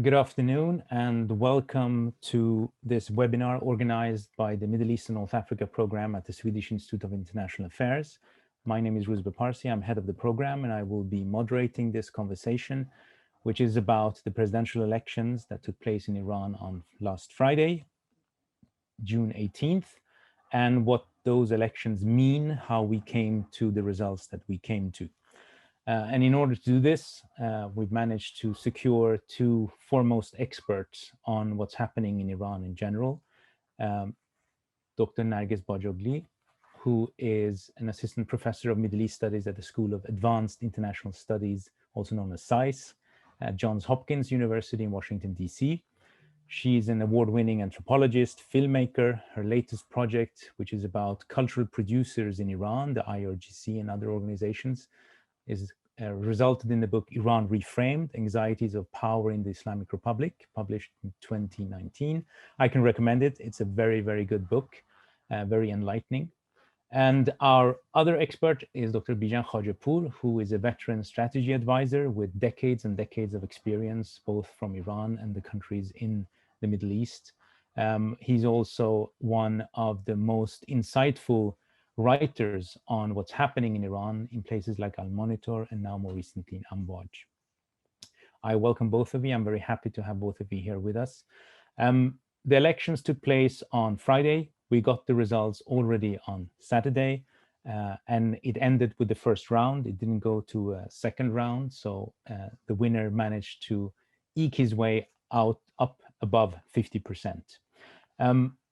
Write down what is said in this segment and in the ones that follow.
Good afternoon and welcome to this webinar organized by the Middle East and North Africa program at the Swedish Institute of International Affairs. My name is Ruzbe Parsi, I'm head of the program, and I will be moderating this conversation, which is about the presidential elections that took place in Iran on last Friday, June 18th, and what those elections mean, how we came to the results that we came to. And in order to do this, we've managed to secure two foremost experts on what's happening in Iran in general. Dr. Narges Bajoghli, who is an assistant professor of Middle East Studies at the School of Advanced International Studies, also known as SAIS, at Johns Hopkins University in Washington, D.C. She's an award-winning anthropologist, filmmaker. Her latest project, which is about cultural producers in Iran, the IRGC and other organizations, is resulted in the book Iran Reframed, Anxieties of Power in the Islamic Republic, published in 2019. I can recommend it. It's a very, very good book, very enlightening. And our other expert is Dr. Bijan Khajapour, who is a veteran strategy advisor with decades and decades of experience, both from Iran and the countries in the Middle East. He's also one of the most insightful writers on what's happening in Iran in places like Al Monitor and now more recently in Amwaj. I welcome both of you. I'm very happy to have both of you here with us. The elections took place on Friday. We got the results already on Saturday, and it ended with the first round. It didn't go to a second round, so the winner managed to eke his way out up above 50%.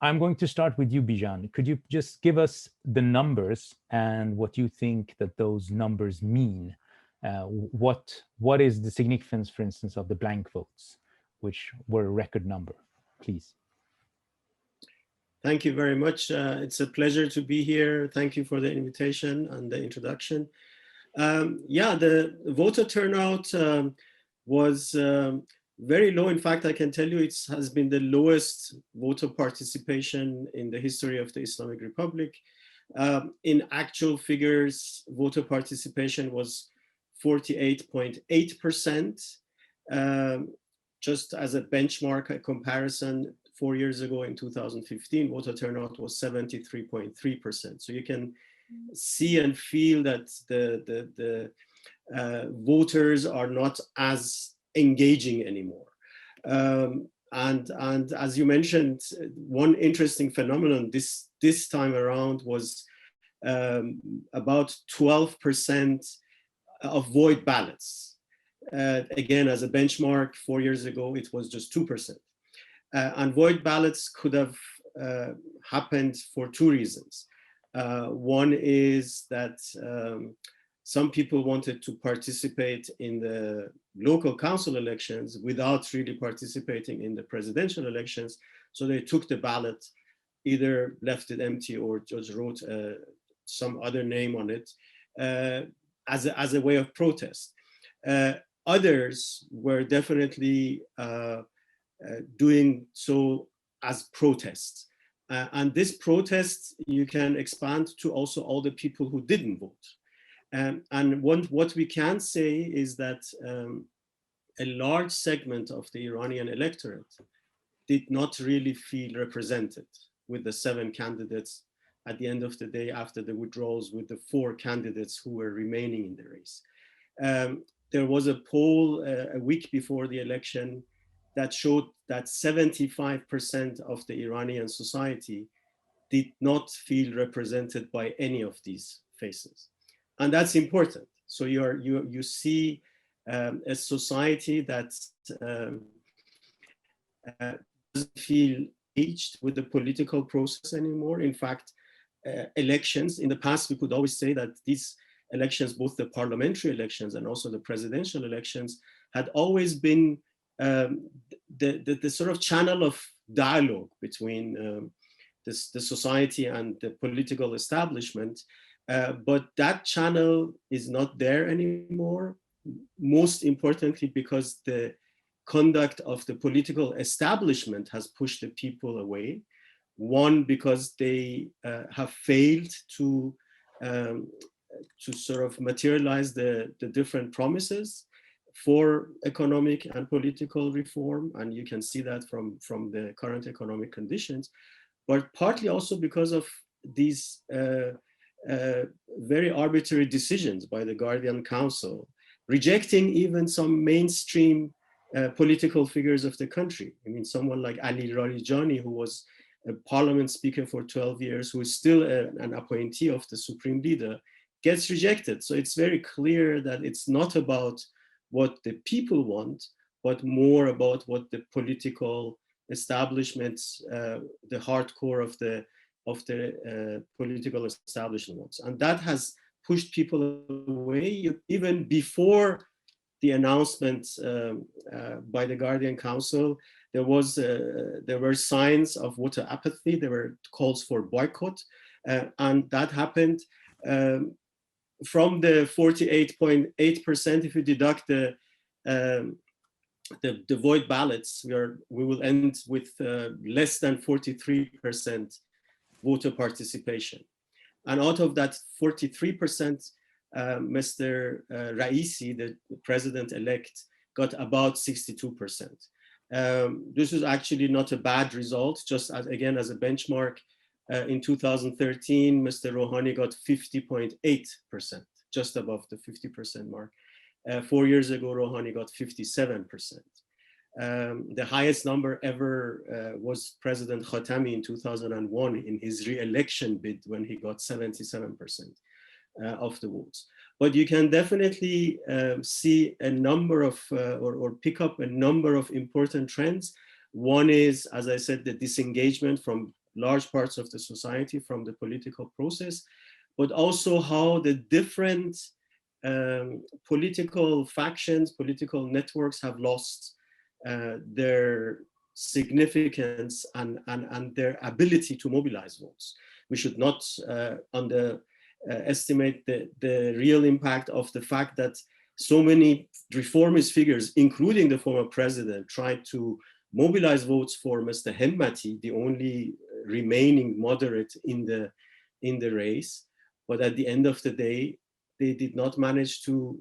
I'm going to start with you, Bijan. Could you just give us the numbers and what you think that those numbers mean? What is the significance, for instance, of the blank votes, which were a record number, please? Thank you very much. It's a pleasure to be here. Thank you for the invitation and the introduction. The voter turnout was very low. In fact, I can tell you it has been the lowest voter participation in the history of the Islamic Republic. In actual figures, voter participation was 48.8%. Just as a benchmark, a comparison, 4 years ago in 2015, voter turnout was 73.3%. So you can see and feel that the voters are not as engaging anymore. And as you mentioned, one interesting phenomenon this time around was about 12% of void ballots. Again, as a benchmark, 4 years ago, it was just 2%. And void ballots could have happened for two reasons. One is that some people wanted to participate in the local council elections without really participating in the presidential elections. So they took the ballot, either left it empty or just wrote some other name on it as a way of protest. Others were definitely doing so as protests. And this protest you can expand to also all the people who didn't vote. And what we can say is that a large segment of the Iranian electorate did not really feel represented with the 7 candidates at the end of the day after the withdrawals, with the 4 candidates who were remaining in the race. There was a poll a week before the election that showed that 75% of the Iranian society did not feel represented by any of these faces. And that's important. So you see a society that doesn't feel engaged with the political process anymore. In fact, elections, in the past, we could always say that these elections, both the parliamentary elections and also the presidential elections, had always been the sort of channel of dialogue between the society and the political establishment. But that channel is not there anymore, most importantly because the conduct of the political establishment has pushed the people away. One, because they have failed to sort of materialize the different promises for economic and political reform, and you can see that from the current economic conditions, but partly also because of these very arbitrary decisions by the Guardian Council, rejecting even some mainstream political figures of the country. I mean, someone like Ali Larijani, who was a parliament speaker for 12 years, who is still an appointee of the supreme leader, gets rejected. So it's very clear that it's not about what the people want, but more about what the political establishments, the hardcore of the political establishment wants. And that has pushed people away even before the announcement by the Guardian Council. There were signs of voter apathy. There were calls for boycott, and that happened from the 48.8%. If you deduct the void ballots, we will end with less than 43% voter participation. And out of that 43%, Mr. Raisi, the president-elect, got about 62%. This is actually not a bad result. Just as, again, as a benchmark, in 2013, Mr. Rouhani got 50.8%, just above the 50% mark. 4 years ago, Rouhani got 57%. The highest number ever was President Khatami in 2001 in his re-election bid, when he got 77% of the votes. But you can definitely see a number of, or pick up a number of important trends. One is, as I said, the disengagement from large parts of the society from the political process, but also how the different political factions, political networks have lost their significance and their ability to mobilize votes. We should not underestimate the real impact of the fact that so many reformist figures, including the former president, tried to mobilize votes for Mr. Hemmati, the only remaining moderate in the race. But at the end of the day, they did not manage to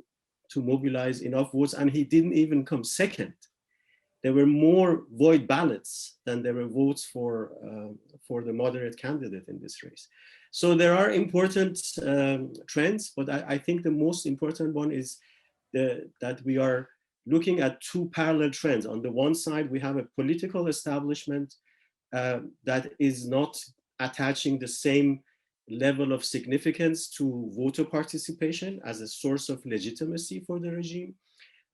mobilize enough votes, and he didn't even come second. There were more void ballots than there were votes for the moderate candidate in this race. So there are important trends, but I think the most important one is that we are looking at two parallel trends. On the one side, we have a political establishment that is not attaching the same level of significance to voter participation as a source of legitimacy for the regime.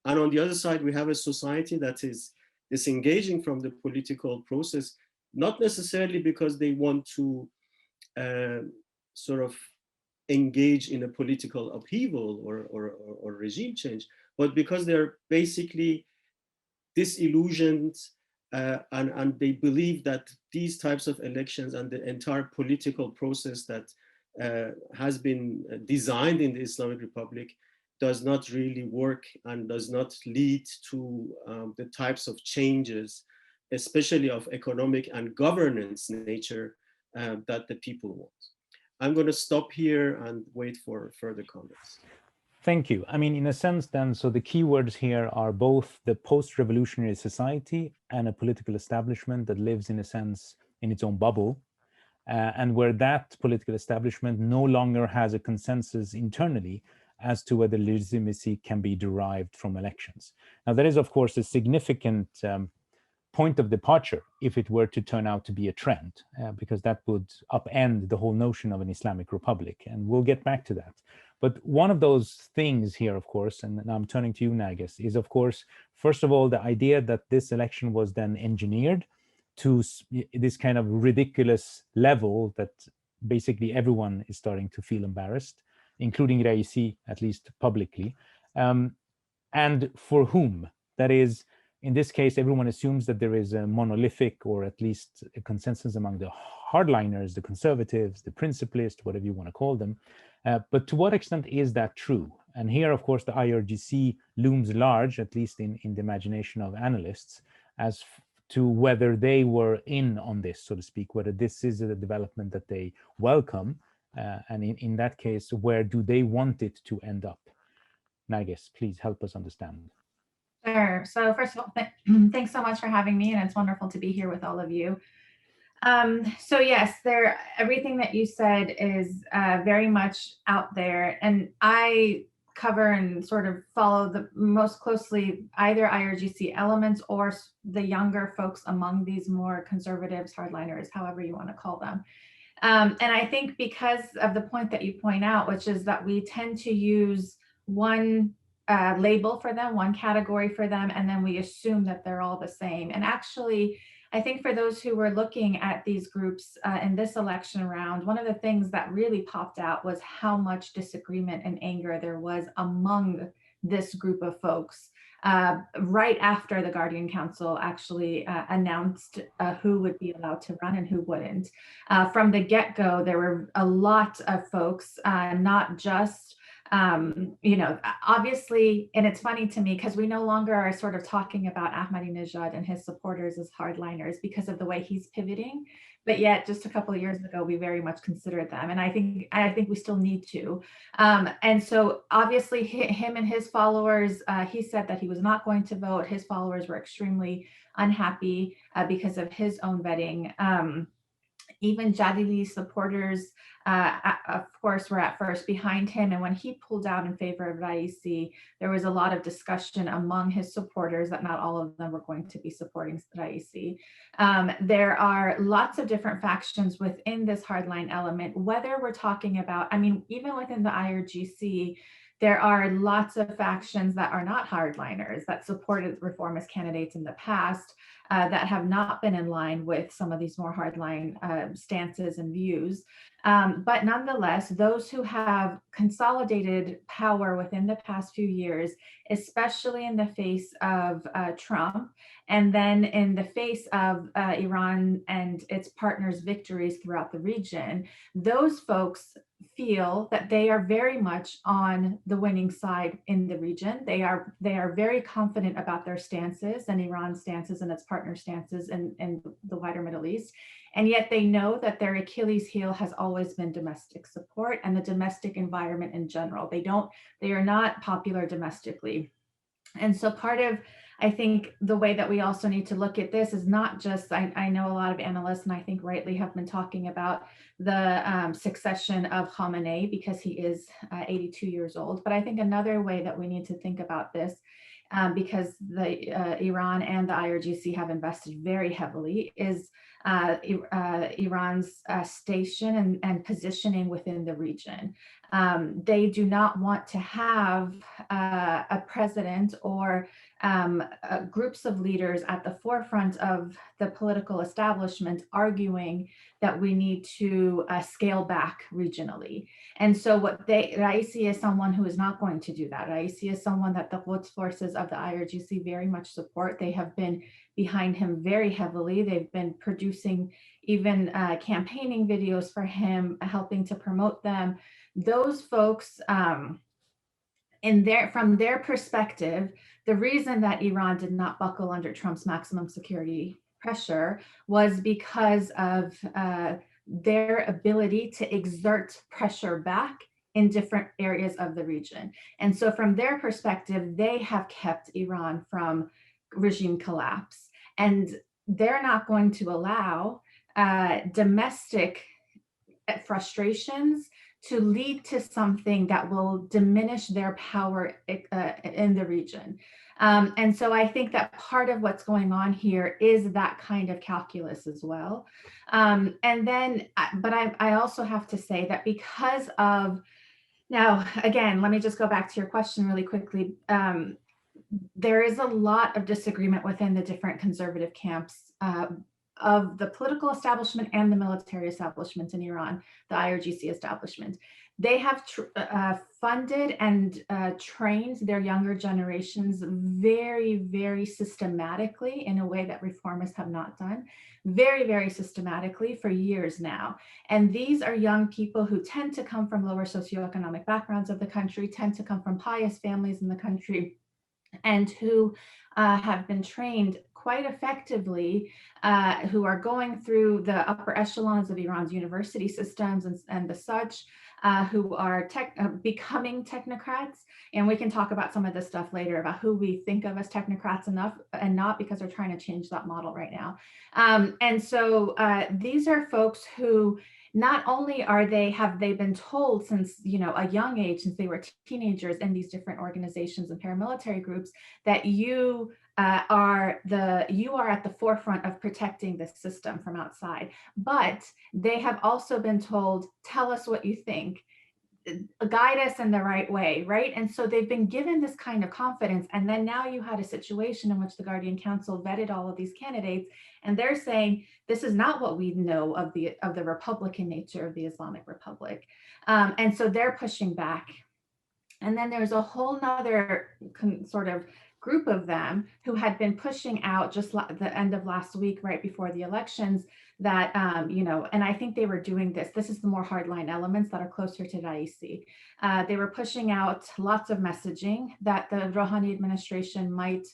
And on the other side, we have a society that is disengaging from the political process, not necessarily because they want to sort of engage in a political upheaval or regime change, but because they're basically disillusioned and they believe that these types of elections and the entire political process that has been designed in the Islamic Republic does not really work and does not lead to the types of changes, especially of economic and governance nature, that the people want. I'm going to stop here and wait for further comments. Thank you. I mean, in a sense then, so the keywords here are both the post-revolutionary society and a political establishment that lives, in a sense, in its own bubble, and where that political establishment no longer has a consensus internally as to whether legitimacy can be derived from elections. Now, there is, of course, a significant point of departure if it were to turn out to be a trend, because that would upend the whole notion of an Islamic Republic, and we'll get back to that. But one of those things here, of course, and I'm turning to you, Narges, is, of course, first of all, the idea that this election was then engineered to this kind of ridiculous level that basically everyone is starting to feel embarrassed, including Raisi, at least publicly. And for whom? That is, in this case, everyone assumes that there is a monolithic, or at least a consensus among the hardliners, the conservatives, the principalists, whatever you want to call them. But to what extent is that true? And here, of course, the IRGC looms large, at least in the imagination of analysts, as to whether they were in on this, so to speak, whether this is a development that they welcome, and in that case, where do they want it to end up? Narges, please help us understand. Sure. So first of all, thanks so much for having me, and it's wonderful to be here with all of you. So yes, everything that you said is very much out there, and I cover and sort of follow the most closely either IRGC elements or the younger folks among these more conservatives, hardliners, however you want to call them. And I think because of the point that you point out, which is that we tend to use one label for them, one category for them, and then we assume that they're all the same. And actually, I think for those who were looking at these groups in this election round, one of the things that really popped out was how much disagreement and anger there was among this group of folks. Right after the Guardian Council actually announced who would be allowed to run and who wouldn't. From the get-go, there were a lot of folks, not just obviously, and it's funny to me because we no longer are sort of talking about Ahmadinejad and his supporters as hardliners because of the way he's pivoting. But yet, just a couple of years ago, we very much considered them, and I think we still need to. And so, obviously, him and his followers, he said that he was not going to vote. His followers were extremely unhappy because of his own vetting. Even Jadili supporters, of course, were at first behind him. And when he pulled out in favor of Raisi, there was a lot of discussion among his supporters that not all of them were going to be supporting Raisi. There are lots of different factions within this hardline element, whether we're talking about, I mean, even within the IRGC, there are lots of factions that are not hardliners that supported reformist candidates in the past that have not been in line with some of these more hardline stances and views. But nonetheless, those who have consolidated power within the past few years, especially in the face of Trump, and then in the face of Iran and its partners' victories throughout the region, those folks feel that they are very much on the winning side in the region. They are very confident about their stances and Iran's stances and its partner stances in the wider Middle East. And yet they know that their Achilles heel has always been domestic support and the domestic environment in general. They are not popular domestically. And so part of, I think, the way that we also need to look at this is not just, I know a lot of analysts, and I think rightly have been talking about the succession of Khamenei because he is 82 years old. But I think another way that we need to think about this, because Iran and the IRGC have invested very heavily, is Iran's station and positioning within the region. They do not want to have a president or groups of leaders at the forefront of the political establishment arguing that we need to scale back regionally. And so Raisi is someone who is not going to do that. Raisi is someone that the Quds forces of the IRGC very much support. They have been behind him very heavily. They've been producing even campaigning videos for him, helping to promote them. Those folks, from their perspective, the reason that Iran did not buckle under Trump's maximum security pressure was because of their ability to exert pressure back in different areas of the region. And so from their perspective, they have kept Iran from regime collapse. And they're not going to allow domestic frustrations to lead to something that will diminish their power in the region. And so I think that part of what's going on here is that kind of calculus as well. And then, but I also have to say that because of, now, again, let me just go back to your question really quickly. There is a lot of disagreement within the different conservative camps of the political establishment and the military establishment in Iran, the IRGC establishment. They have funded and trained their younger generations very, very systematically in a way that reformists have not done, very, very systematically for years now. And these are young people who tend to come from lower socioeconomic backgrounds of the country, tend to come from pious families in the country, and who have been trained quite effectively, who are going through the upper echelons of Iran's university systems and the such, who are becoming technocrats. And we can talk about some of this stuff later about who we think of as technocrats enough and not, because they're trying to change that model right now. And so these are folks who not only have they been told since, you know, a young age, since they were teenagers in these different organizations and paramilitary groups, that you are at the forefront of protecting the system from outside, but they have also been told, tell us what you think, guide us in the right way, right? And so they've been given this kind of confidence. And then now you had a situation in which the Guardian Council vetted all of these candidates, and they're saying, this is not what we know of the Republican nature of the Islamic Republic. And so they're pushing back. And then there's a whole nother sort of group of them who had been pushing out just the end of last week, right before the elections, that, you know, and I think they were doing this. This is the more hardline elements that are closer to Raisi. They were pushing out lots of messaging that the Rouhani administration might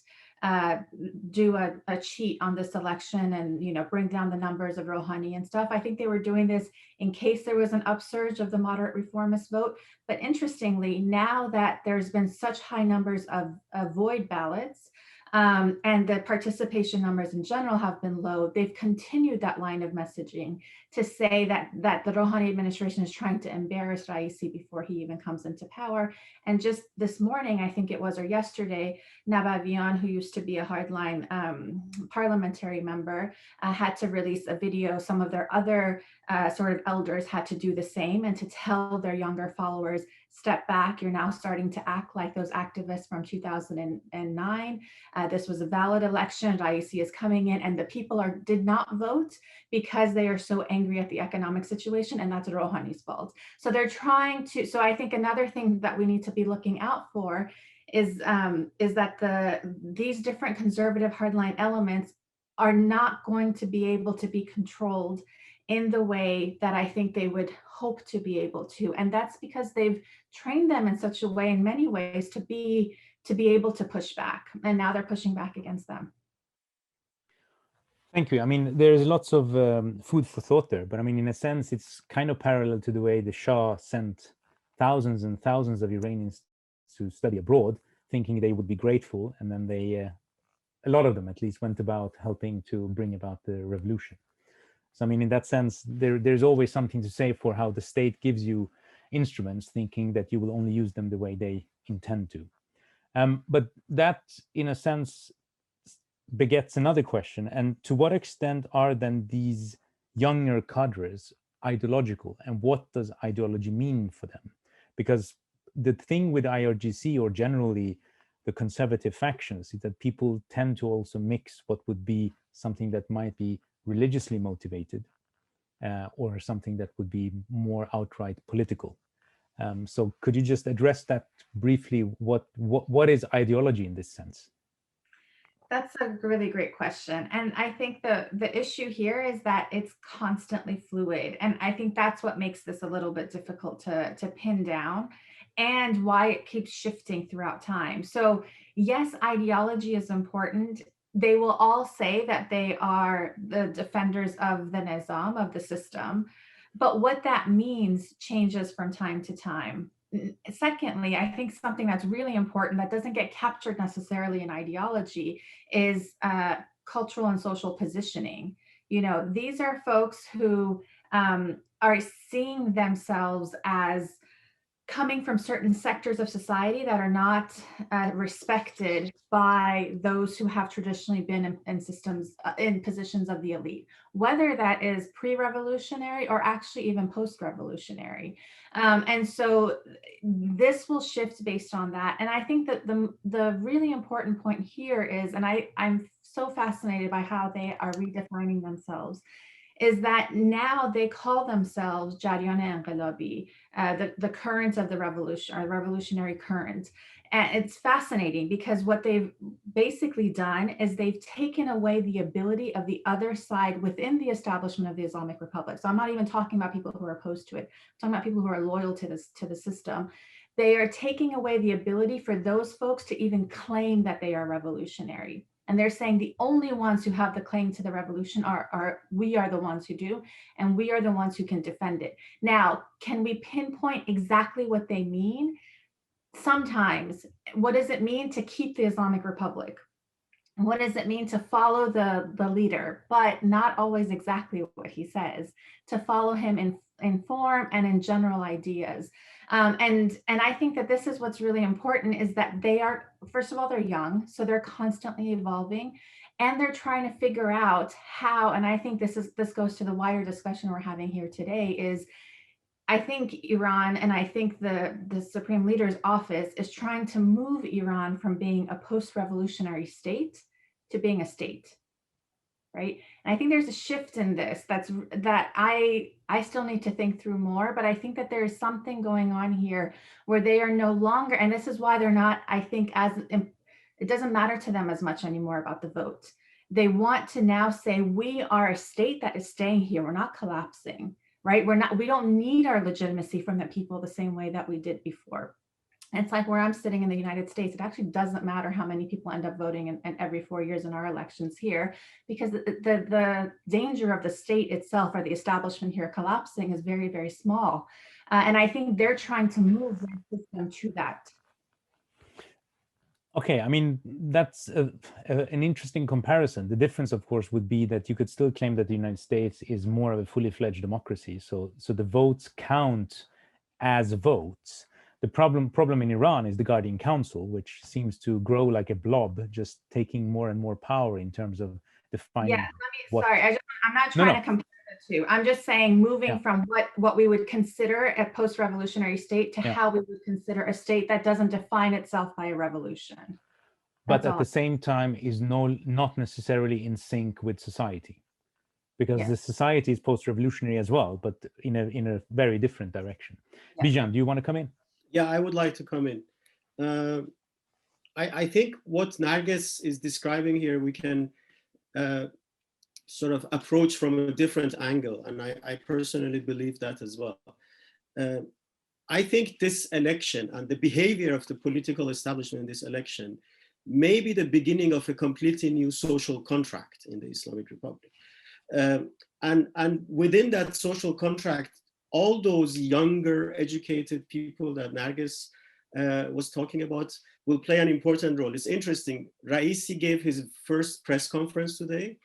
do a cheat on this election and, you know, bring down the numbers of Rouhani and stuff. I think they were doing this in case there was an upsurge of the moderate reformist vote. But interestingly, now that there's been such high numbers of void ballots, and the participation numbers in general have been low, they've continued that line of messaging to say that the Rouhani administration is trying to embarrass Raisi before he even comes into power. And just this morning, I think it was, or yesterday, Nabavian, who used to be a hardline parliamentary member, had to release a video. Some of their other sort of elders had to do the same, and to tell their younger followers, step back, you're now starting to act like those activists from 2009. This was a valid election, Raisi is coming in, and the people did not vote because they are so angry at the economic situation, and that's Rouhani's fault. So they're trying to, so I think another thing that we need to be looking out for is that these different conservative hardline elements are not going to be able to be controlled in the way that I think they would hope to be able to. And that's because they've trained them in such a way, in many ways, to be able to push back. And now they're pushing back against them. Thank you. I mean, there's lots of food for thought there, but I mean, in a sense, it's kind of parallel to the way the Shah sent thousands and thousands of Iranians to study abroad, thinking they would be grateful. And then they, a lot of them at least, went about helping to bring about the revolution. So, I mean, in that sense, there's always something to say for how the state gives you instruments, thinking that you will only use them the way they intend to. But that, in a sense, begets another question. And to what extent are then these younger cadres ideological? And what does ideology mean for them? Because the thing with IRGC, or generally the conservative factions, is that people tend to also mix what would be something that might be religiously motivated or something that would be more outright political. So could you just address that briefly? What is ideology in this sense? That's a really great question. And I think the issue here is that it's constantly fluid. And I think that's what makes this a little bit difficult to pin down, and why it keeps shifting throughout time. So yes, ideology is important. They will all say that they are the defenders of the nizam, of the system, but what that means changes from time to time. Secondly, I think something that's really important that doesn't get captured necessarily in ideology is cultural and social positioning. You know, these are folks who are seeing themselves as coming from certain sectors of society that are not respected by those who have traditionally been in systems, in positions of the elite, whether that is pre-revolutionary or actually even post-revolutionary. And so this will shift based on that. And I think that the really important point here is, and I'm so fascinated by how they are redefining themselves, is that now they call themselves Jaryan Enqilabi, the current of the revolution, or revolutionary current. And it's fascinating because what they've basically done is they've taken away the ability of the other side within the establishment of the Islamic Republic. So I'm not even talking about people who are opposed to it. I'm talking about people who are loyal to the system. They are taking away the ability for those folks to even claim that they are revolutionary. And they're saying the only ones who have the claim to the revolution are we are the ones who do, and we are the ones who can defend it. Now, can we pinpoint exactly what they mean? Sometimes. What does it mean to keep the Islamic Republic? What does it mean to follow the leader, but not always exactly what he says, to follow him in form and in general ideas. And I think that this is what's really important, is that they are, first of all, they're young, so they're constantly evolving, and they're trying to figure out how, and I think this goes to the wider discussion we're having here today, is I think Iran, and I think the Supreme Leader's office is trying to move Iran from being a post-revolutionary state to being a state, right? And I think there's a shift in this that I still need to think through more, but I think that there is something going on here where they are no longer, and this is why they're not, I think, it doesn't matter to them as much anymore about the vote. They want to now say, we are a state that is staying here. We're not collapsing, right? We don't need our legitimacy from the people the same way that we did before. It's like where I'm sitting in the United States, it actually doesn't matter how many people end up voting in every 4 years in our elections here, because the danger of the state itself or the establishment here collapsing is very, very small. And I think they're trying to move their system to that. Okay, I mean, that's an interesting comparison. The difference, of course, would be that you could still claim that the United States is more of a fully fledged democracy. So the votes count as votes. The problem in Iran is the Guardian Council, which seems to grow like a blob, just taking more and more power in terms of defining. Yeah, sorry, I'm not trying to compare the two. I'm just saying moving from what we would consider a post-revolutionary state to how we would consider a state that doesn't define itself by a revolution. But at the same time is not necessarily in sync with society, because the society is post-revolutionary as well, but in a very different direction. Bijan, do you want to come in? Yeah, I would like to come in. I think what Narges is describing here, we can sort of approach from a different angle, and I personally believe that as well. I think this election and the behavior of the political establishment in this election may be the beginning of a completely new social contract in the Islamic Republic. And within that social contract, all those younger, educated people that Narges was talking about will play an important role. It's interesting. Raisi gave his first press conference today,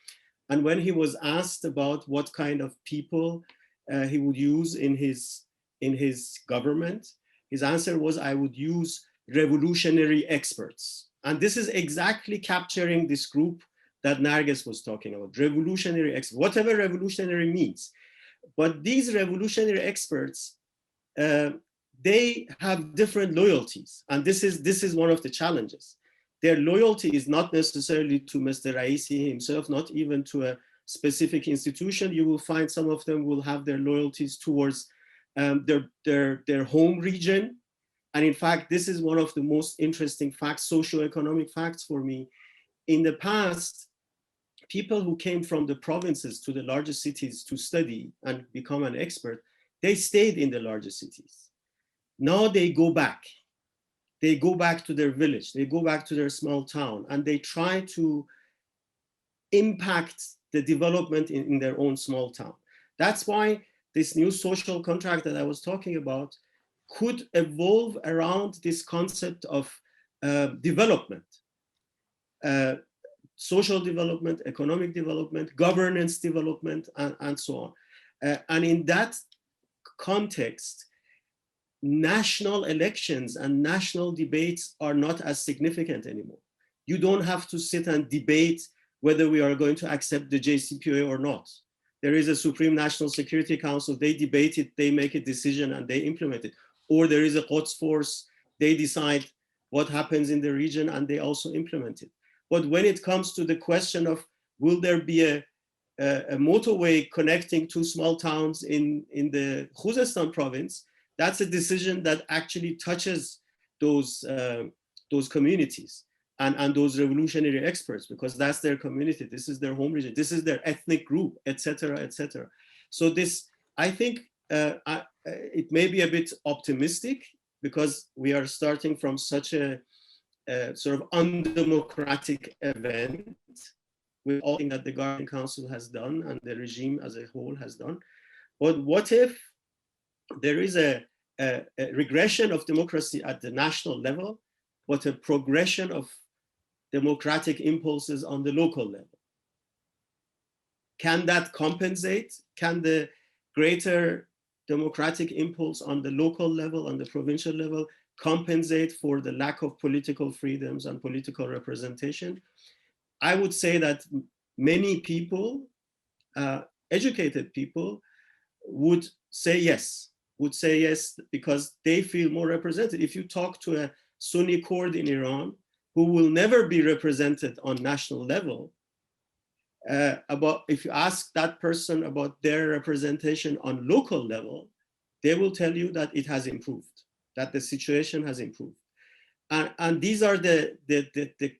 and when he was asked about what kind of people he would use in his government, his answer was, "I would use revolutionary experts." And this is exactly capturing this group that Narges was talking about, revolutionary experts, whatever revolutionary means. But these revolutionary experts, they have different loyalties. And this is one of the challenges. Their loyalty is not necessarily to Mr. Raisi himself, not even to a specific institution. You will find some of them will have their loyalties towards their home region. And in fact, this is one of the most interesting facts, socioeconomic facts for me. In the past, people who came from the provinces to the largest cities to study and become an expert, they stayed in the largest cities. Now they go back. They go back to their village. They go back to their small town, and they try to impact the development in their own small town. That's why this new social contract that I was talking about could evolve around this concept of development. Social development, economic development, governance development, and so on. And in that context, national elections and national debates are not as significant anymore. You don't have to sit and debate whether we are going to accept the JCPOA or not. There is a Supreme National Security Council, they debate it, they make a decision, and they implement it. Or there is a Quds force, they decide what happens in the region, and they also implement it. But when it comes to the question of will there be a motorway connecting two small towns in the Khuzestan province, that's a decision that actually touches those communities and those revolutionary experts, because that's their community, this is their home region, this is their ethnic group, etc., etc. So this, I think it may be a bit optimistic because we are starting from such a sort of undemocratic event with all that the Guardian Council has done and the regime as a whole has done. But what if there is a regression of democracy at the national level, but a progression of democratic impulses on the local level? Can that compensate? Can the greater democratic impulse on the local level, on the provincial level, compensate for the lack of political freedoms and political representation? I would say that many people, educated people, would say yes, because they feel more represented. If you talk to a Sunni Kurd in Iran who will never be represented on national level, if you ask that person about their representation on local level, they will tell you that it has improved, that the situation has improved. And these are the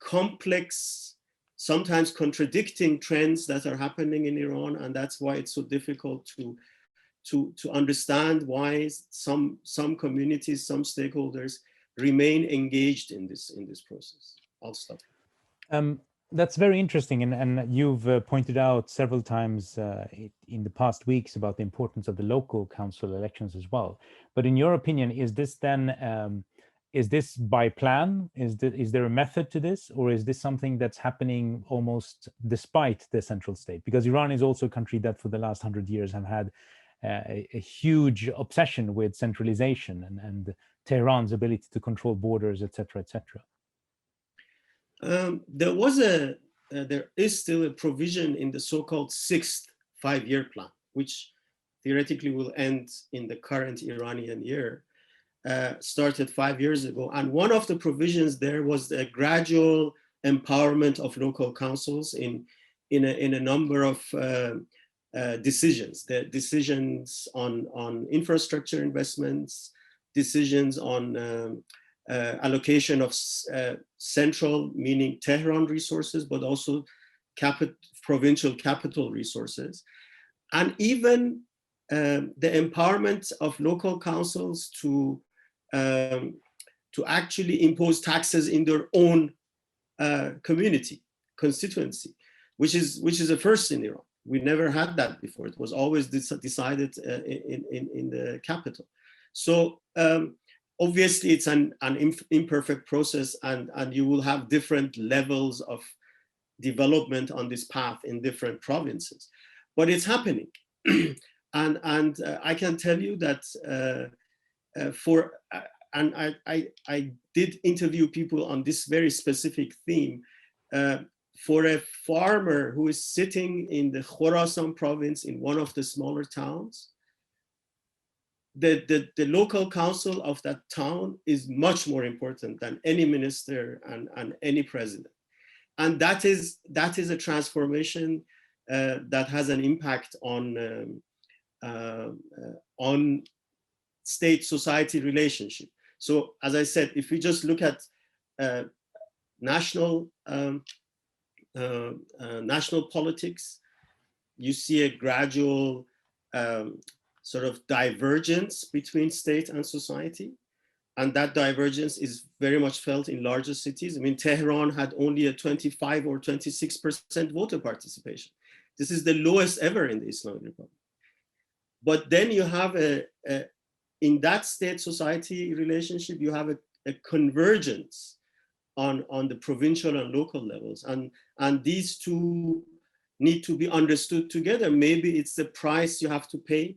complex, sometimes contradicting trends that are happening in Iran, and that's why it's so difficult to understand why some communities, some stakeholders remain engaged in this process. I'll stop. That's very interesting, and you've pointed out several times in the past weeks about the importance of the local council elections as well. But in your opinion, is this then is this by plan? Is there a method to this, or is this something that's happening almost despite the central state? Because Iran is also a country that for the last 100 years have had a huge obsession with centralization and Tehran's ability to control borders, etc., etc. There is still a provision in the so-called 6th five-year plan, which theoretically will end in the current Iranian year, started 5 years ago. And one of the provisions there was the gradual empowerment of local councils in a number of decisions. The decisions on infrastructure investments, decisions on allocation of central, meaning Tehran resources, but also provincial capital resources. And even the empowerment of local councils to actually impose taxes in their own constituency, which is a first in Iran. We never had that before. It was always decided in the capital. So obviously it's an imperfect process, and you will have different levels of development on this path in different provinces, but it's happening. and I can tell you that I did interview people on this very specific theme. For a farmer who is sitting in the Khorasan province in one of the smaller towns, the local council of that town is much more important than any minister and any president. And that is a transformation that has an impact on state-society relationship. So as I said, if we just look at national politics, you see a gradual sort of divergence between state and society. And that divergence is very much felt in larger cities. I mean, Tehran had only a 25 or 26% voter participation. This is the lowest ever in the Islamic Republic. But then you have in that state-society relationship, you have a convergence on the provincial and local levels. And these two need to be understood together. Maybe it's the price you have to pay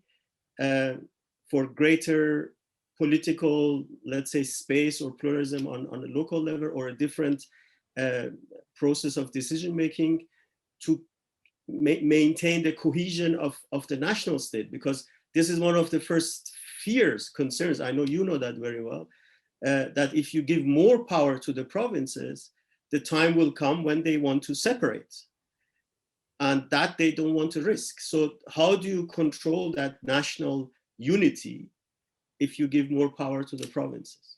for greater political, let's say, space or pluralism on a local level, or a different process of decision-making to maintain the cohesion of the national state. Because this is one of the first fears, concerns, I know you know that very well, that if you give more power to the provinces, the time will come when they want to separate. And that they don't want to risk. So how do you control that national unity if you give more power to the provinces?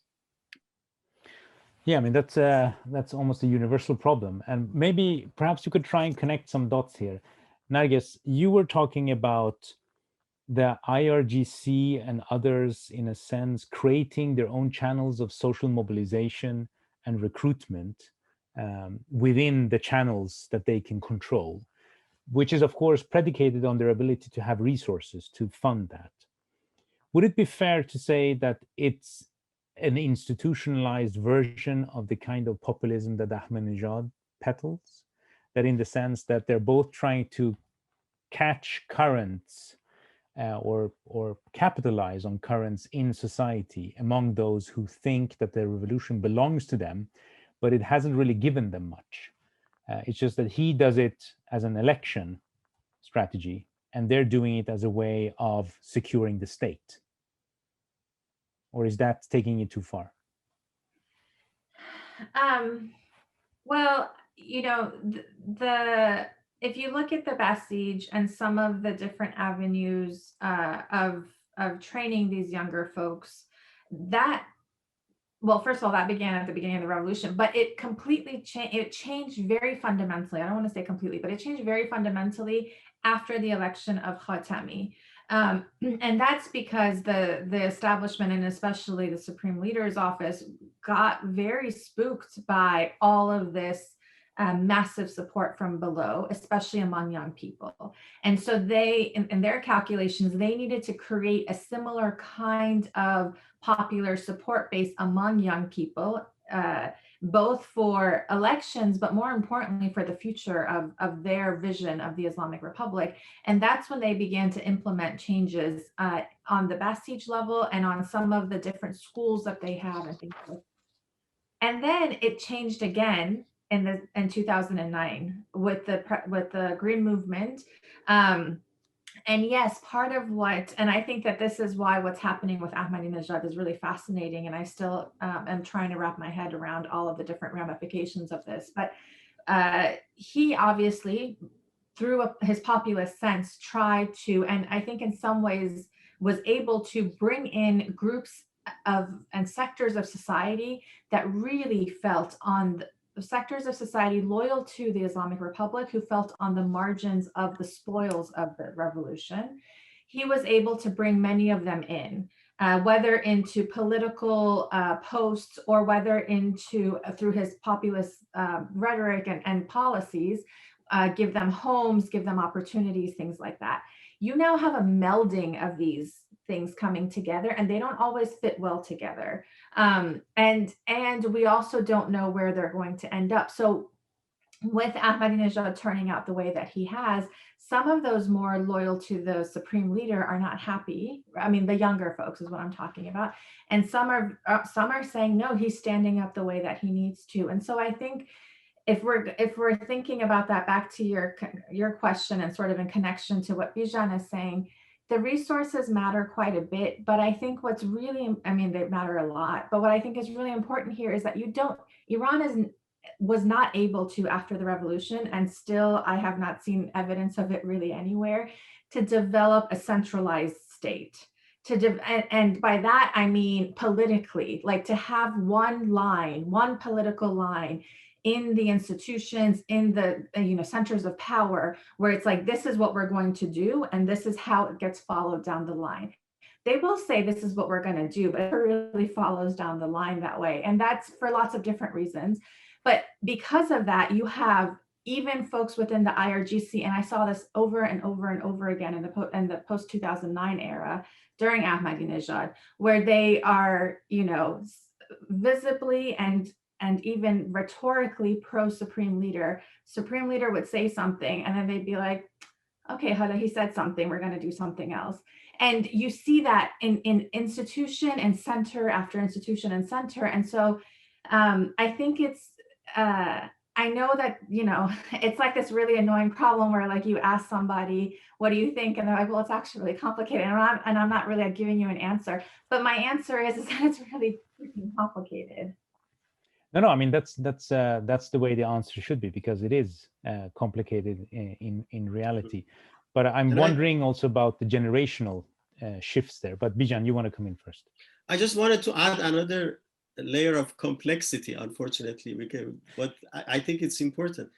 Yeah, I mean, that's almost a universal problem. And maybe perhaps you could try and connect some dots here. Narges, you were talking about the IRGC and others, in a sense, creating their own channels of social mobilization and recruitment within the channels that they can control, which is of course predicated on their ability to have resources to fund that. Would it be fair to say that it's an institutionalized version of the kind of populism that Ahmadinejad peddles? That in the sense that they're both trying to catch currents or capitalize on currents in society among those who think that the revolution belongs to them, but it hasn't really given them much. It's just that he does it as an election strategy, and they're doing it as a way of securing the state. Or is that taking it too far? Well, you know, if you look at the Basij and some of the different avenues of training these younger folks, that, well, first of all, that began at the beginning of the revolution, but it completely changed. It changed very fundamentally. I don't want to say completely, but it changed very fundamentally after the election of Khatami. And that's because the establishment, and especially the Supreme Leader's office, got very spooked by all of this massive support from below, especially among young people. And so they, in their calculations, they needed to create a similar kind of popular support base among young people, both for elections, but more importantly for the future of their vision of the Islamic Republic. And that's when they began to implement changes on the Basij level and on some of the different schools that they have and things like that. And then it changed again in 2009 with the Green Movement. And yes, part of what, and I think that this is why what's happening with Ahmadinejad is really fascinating, and I still am trying to wrap my head around all of the different ramifications of this. But he obviously, through his populist sense, tried to, and I think in some ways was able to bring in groups of and sectors of society that really felt on the sectors of society loyal to the Islamic Republic who felt on the margins of the spoils of the revolution. He was able to bring many of them in, whether into political posts or whether into through his populist rhetoric and policies, give them homes, give them opportunities, things like that. You now have a melding of these things coming together, and they don't always fit well together. And we also don't know where they're going to end up. So with Ahmadinejad turning out the way that he has, some of those more loyal to the Supreme Leader are not happy. I mean, the younger folks is what I'm talking about. And some are saying, no, he's standing up the way that he needs to. And so I think if we're thinking about that, back to your question and sort of in connection to what Bijan is saying, the resources matter quite a bit, but I think what's really, I mean, they matter a lot, but what I think is really important here is that Iran was not able to, after the revolution, and still I have not seen evidence of it really anywhere, to develop a centralized state. And by that, I mean politically, like to have one political line in the institutions, in the centers of power, where it's like, this is what we're going to do, and this is how it gets followed down the line. They will say this is what we're going to do, but it really follows down the line that way. And that's for lots of different reasons. But because of that, you have even folks within the IRGC, and I saw this over and over and over again in the post-2009 era during Ahmadinejad, where they are, visibly and even rhetorically pro-Supreme Leader. Supreme Leader would say something, and then they'd be like, okay, Hada, he said something, we're going to do something else. And you see that in institution and center after institution and center. And so I think it's, I know that, it's like this really annoying problem where like you ask somebody, what do you think? And they're like, well, it's actually really complicated. And I'm not really giving you an answer. But my answer is that it's really freaking complicated. No, I mean, that's the way the answer should be, because it is complicated in reality. But I'm wondering also about the generational shifts there. But Bijan, you want to come in first? I just wanted to add another layer of complexity, unfortunately, but I think it's important.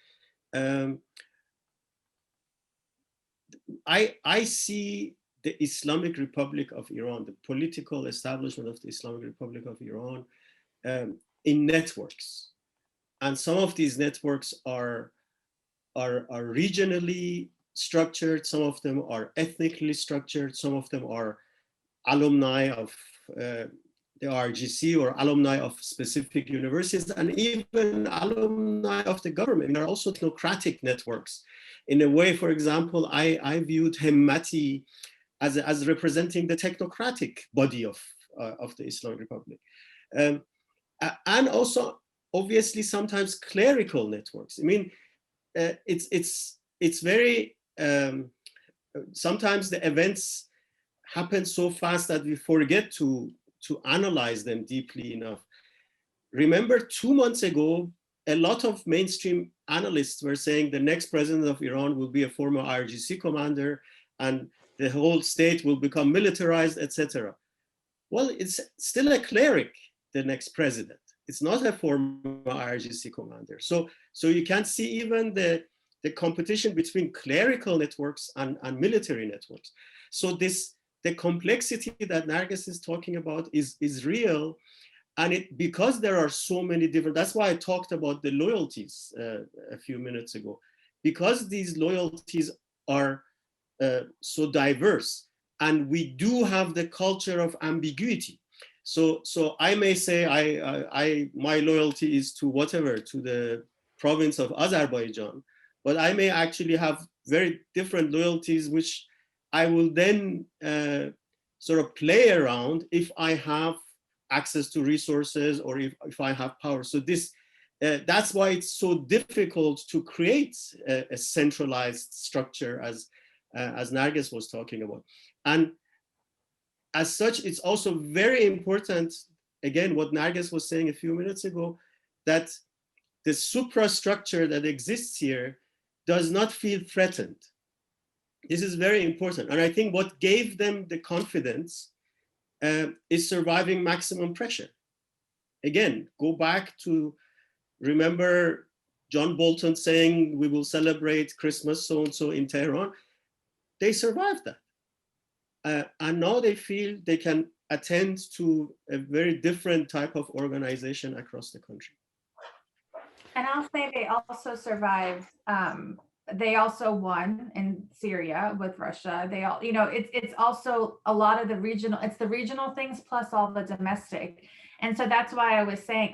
I see the Islamic Republic of Iran, the political establishment of the Islamic Republic of Iran, in networks. And some of these networks are regionally structured, some of them are ethnically structured, some of them are alumni of the RGC or alumni of specific universities, and even alumni of the government. There are also technocratic networks. In a way, for example, I viewed Hemmati as representing the technocratic body of the Islamic Republic. And also, obviously, sometimes clerical networks. I mean, it's very, sometimes the events happen so fast that we forget to analyze them deeply enough. Remember 2 months ago, a lot of mainstream analysts were saying the next president of Iran will be a former IRGC commander and the whole state will become militarized, etc. Well, it's still a cleric, the next president. It's not a former IRGC commander. So you can see even the competition between clerical networks and military networks. So the complexity that Narges is talking about is real. And because there are so many different, that's why I talked about the loyalties a few minutes ago, because these loyalties are so diverse, and we do have the culture of ambiguity. So I may say my loyalty is to whatever, to the province of Azerbaijan, but I may actually have very different loyalties, which I will then sort of play around if I have access to resources or if I have power. So that's why it's so difficult to create a centralized structure as Narges was talking about. And as such, it's also very important, again, what Narges was saying a few minutes ago, that the suprastructure that exists here does not feel threatened. This is very important. And I think what gave them the confidence is surviving maximum pressure. Again, go back to, remember John Bolton saying, we will celebrate Christmas so-and-so in Tehran. They survived that. And now they feel they can attend to a very different type of organization across the country. And I'll say they also survived. They also won in Syria with Russia. They all, it's also a lot of the regional, it's the regional things plus all the domestic. And so that's why I was saying,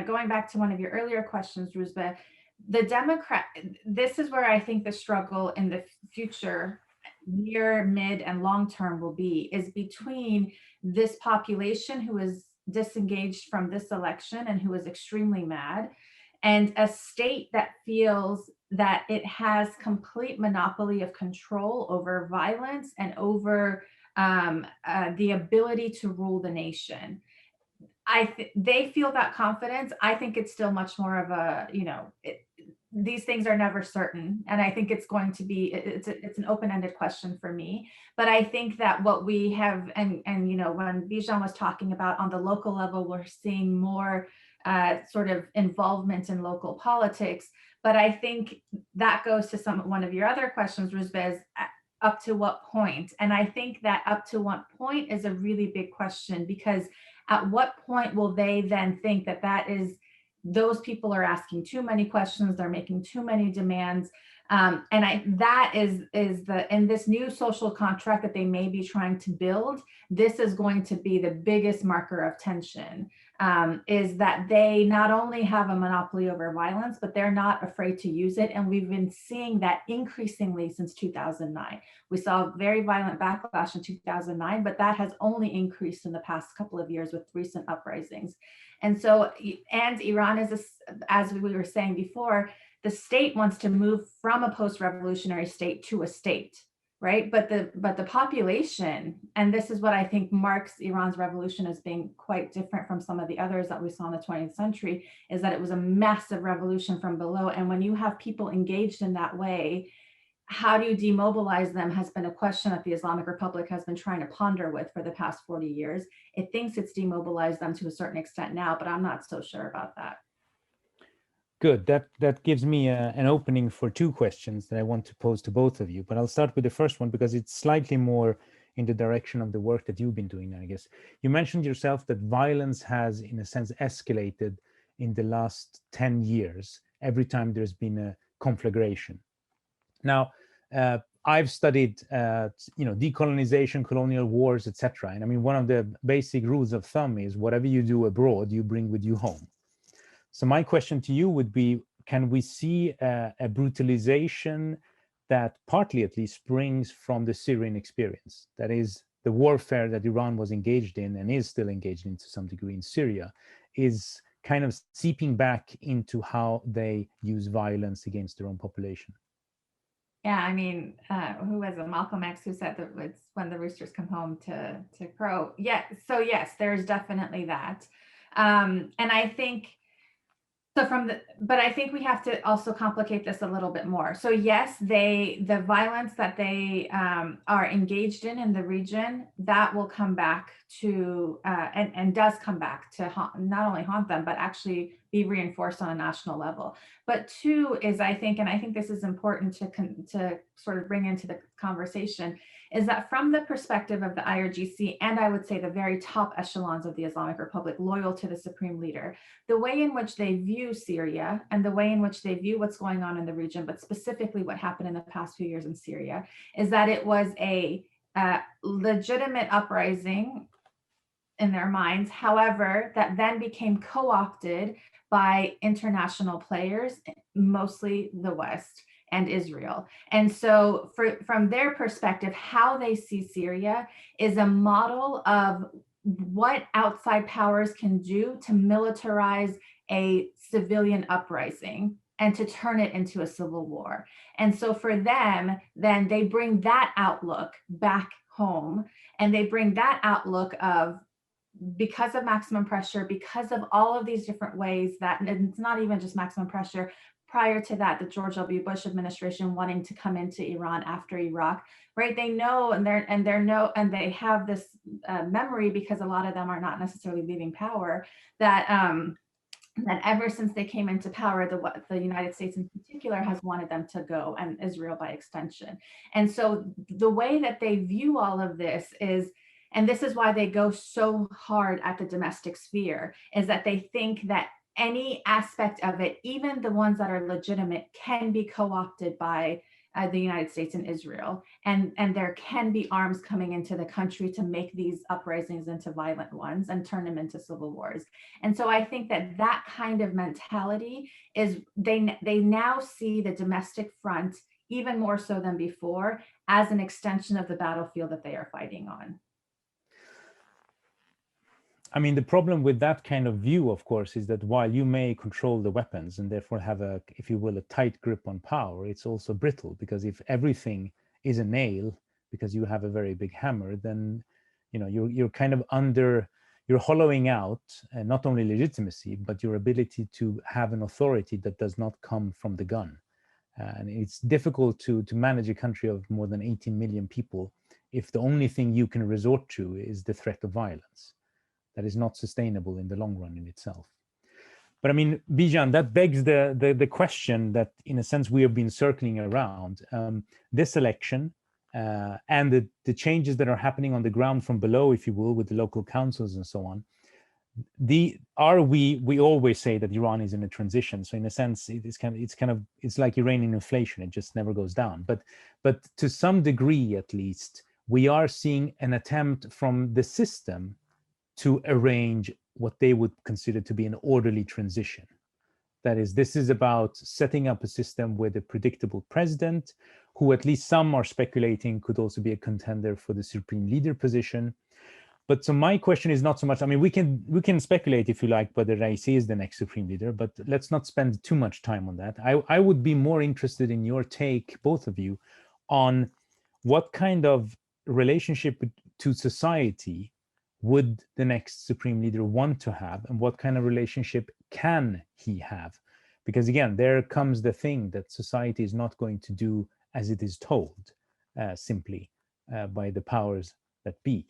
going back to one of your earlier questions, Ruzbeh, this is where I think the struggle in the future, near, mid, and long term will be, is between this population who is disengaged from this election and who is extremely mad, and a state that feels that it has complete monopoly of control over violence and over the ability to rule the nation. They feel that confidence. I think it's still much more of a, these things are never certain. And I think it's going to be, it's an open-ended question for me. But I think that what we have, and when Bijan was talking about on the local level, we're seeing more sort of involvement in local politics. But I think that goes to one of your other questions, Ruzbeh, is up to what point? And I think that up to what point is a really big question, because at what point will they then think that those people are asking too many questions, they're making too many demands. That is in this new social contract that they may be trying to build, this is going to be the biggest marker of tension, is that they not only have a monopoly over violence, but they're not afraid to use it. And we've been seeing that increasingly since 2009. We saw a very violent backlash in 2009, but that has only increased in the past couple of years with recent uprisings. And so, and Iran is, as we were saying before, the state wants to move from a post-revolutionary state to a state, right? But the population, and this is what I think marks Iran's revolution as being quite different from some of the others that we saw in the 20th century, is that it was a massive revolution from below. And when you have people engaged in that way, how do you demobilize them has been a question that the Islamic Republic has been trying to ponder with for the past 40 years. It thinks it's demobilized them to a certain extent now, but I'm not so sure about that. Good. That gives me an opening for two questions that I want to pose to both of you. But I'll start with the first one because it's slightly more in the direction of the work that you've been doing, Narges. You mentioned yourself that violence has, in a sense, escalated in the last 10 years, every time there's been a conflagration. Now, I've studied, decolonization, colonial wars, etc. And I mean, one of the basic rules of thumb is whatever you do abroad, you bring with you home. So my question to you would be, can we see a brutalization that partly at least springs from the Syrian experience? That is, the warfare that Iran was engaged in and is still engaged in to some degree in Syria is kind of seeping back into how they use violence against their own population. Yeah, I mean, who was it? Malcolm X, who said that it's when the roosters come home to crow. Yeah, so yes, there's definitely that. And I think, but I think we have to also complicate this a little bit more. So yes, the violence that they are engaged in the region, that will come back to, and does come back to not only haunt them, but actually be reinforced on a national level. But two is, I think, and I think this is important to sort of bring into the conversation, is that from the perspective of the IRGC, and I would say the very top echelons of the Islamic Republic, loyal to the supreme leader, the way in which they view Syria and the way in which they view what's going on in the region, but specifically what happened in the past few years in Syria, is that it was a legitimate uprising in their minds, however, that then became co-opted by international players, mostly the West and Israel. And so from their perspective, how they see Syria is a model of what outside powers can do to militarize a civilian uprising and to turn it into a civil war. And so for them, then they bring that outlook back home, and they bring that outlook of, because of maximum pressure, because of all of these different ways that, and it's not even just maximum pressure. Prior to that, the George W. Bush administration wanting to come into Iran after Iraq, right? They know, and they have this memory, because a lot of them are not necessarily leaving power, that that ever since they came into power, the United States in particular has wanted them to go, and Israel by extension. And so the way that they view all of this is, and this is why they go so hard at the domestic sphere, is that they think that any aspect of it, even the ones that are legitimate, can be co-opted by the United States and Israel. And there can be arms coming into the country to make these uprisings into violent ones and turn them into civil wars. And so I think that kind of mentality is, they now see the domestic front, even more so than before, as an extension of the battlefield that they are fighting on. I mean, the problem with that kind of view, of course, is that while you may control the weapons and therefore have a, if you will, a tight grip on power, it's also brittle, because if everything is a nail because you have a very big hammer, then you're kind of you're hollowing out not only legitimacy, but your ability to have an authority that does not come from the gun. And it's difficult to manage a country of more than 18 million people if the only thing you can resort to is the threat of violence. That is not sustainable in the long run in itself. But I mean, Bijan, that begs the question that, in a sense, we have been circling around. This election and the changes that are happening on the ground from below, if you will, with the local councils and so on. We always say that Iran is in a transition. So in a sense, it's like Iranian inflation. It just never goes down. But to some degree, at least, we are seeing an attempt from the system to arrange what they would consider to be an orderly transition. That is, this is about setting up a system with a predictable president, who at least some are speculating could also be a contender for the supreme leader position. But so my question is not so much, I mean, we can speculate, if you like, whether Raisi is the next supreme leader, but let's not spend too much time on that. I would be more interested in your take, both of you, on what kind of relationship to society would the next supreme leader want to have, and what kind of relationship can he have? Because again, there comes the thing that society is not going to do as it is told, simply by the powers that be.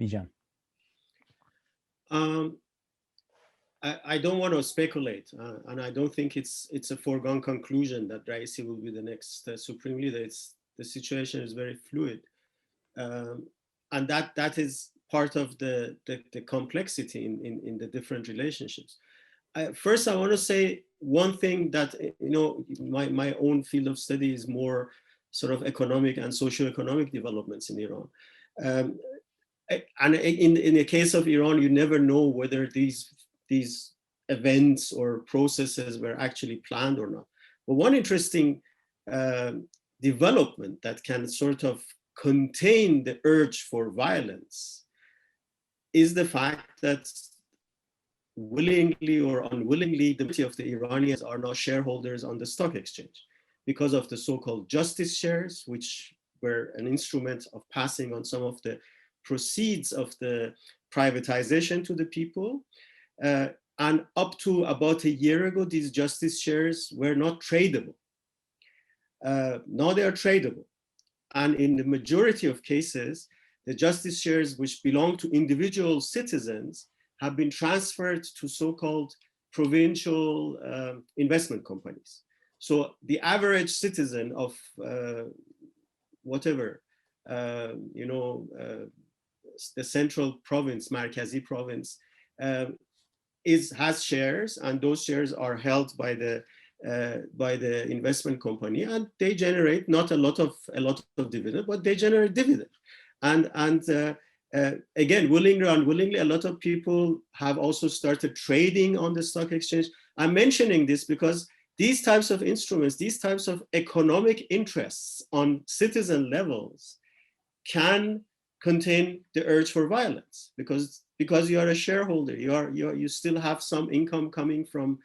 Bijan. I don't want to speculate, and I don't think it's a foregone conclusion that Raisi will be the next supreme leader. The situation is very fluid. and that is part of the complexity in the different relationships. First, I want to say one thing that, my own field of study is more sort of economic and socio-economic developments in Iran. And in the case of Iran, you never know whether these events or processes were actually planned or not. But one interesting development that can sort of contain the urge for violence is the fact that willingly or unwillingly, the majority of the Iranians are now shareholders on the stock exchange because of the so-called justice shares, which were an instrument of passing on some of the proceeds of the privatization to the people. And up to about a year ago, these justice shares were not tradable. Now they are tradable. And in the majority of cases, the justice shares which belong to individual citizens have been transferred to so-called provincial investment companies. So the average citizen of whatever, the central province, Markazi province, has shares, and those shares are held by the investment company, and they generate not a lot of dividend, but they generate dividend. And again, willingly or unwillingly, a lot of people have also started trading on the stock exchange. I'm mentioning this because these types of instruments, these types of economic interests on citizen levels can contain the urge for violence, because you are a shareholder, you still have some income coming from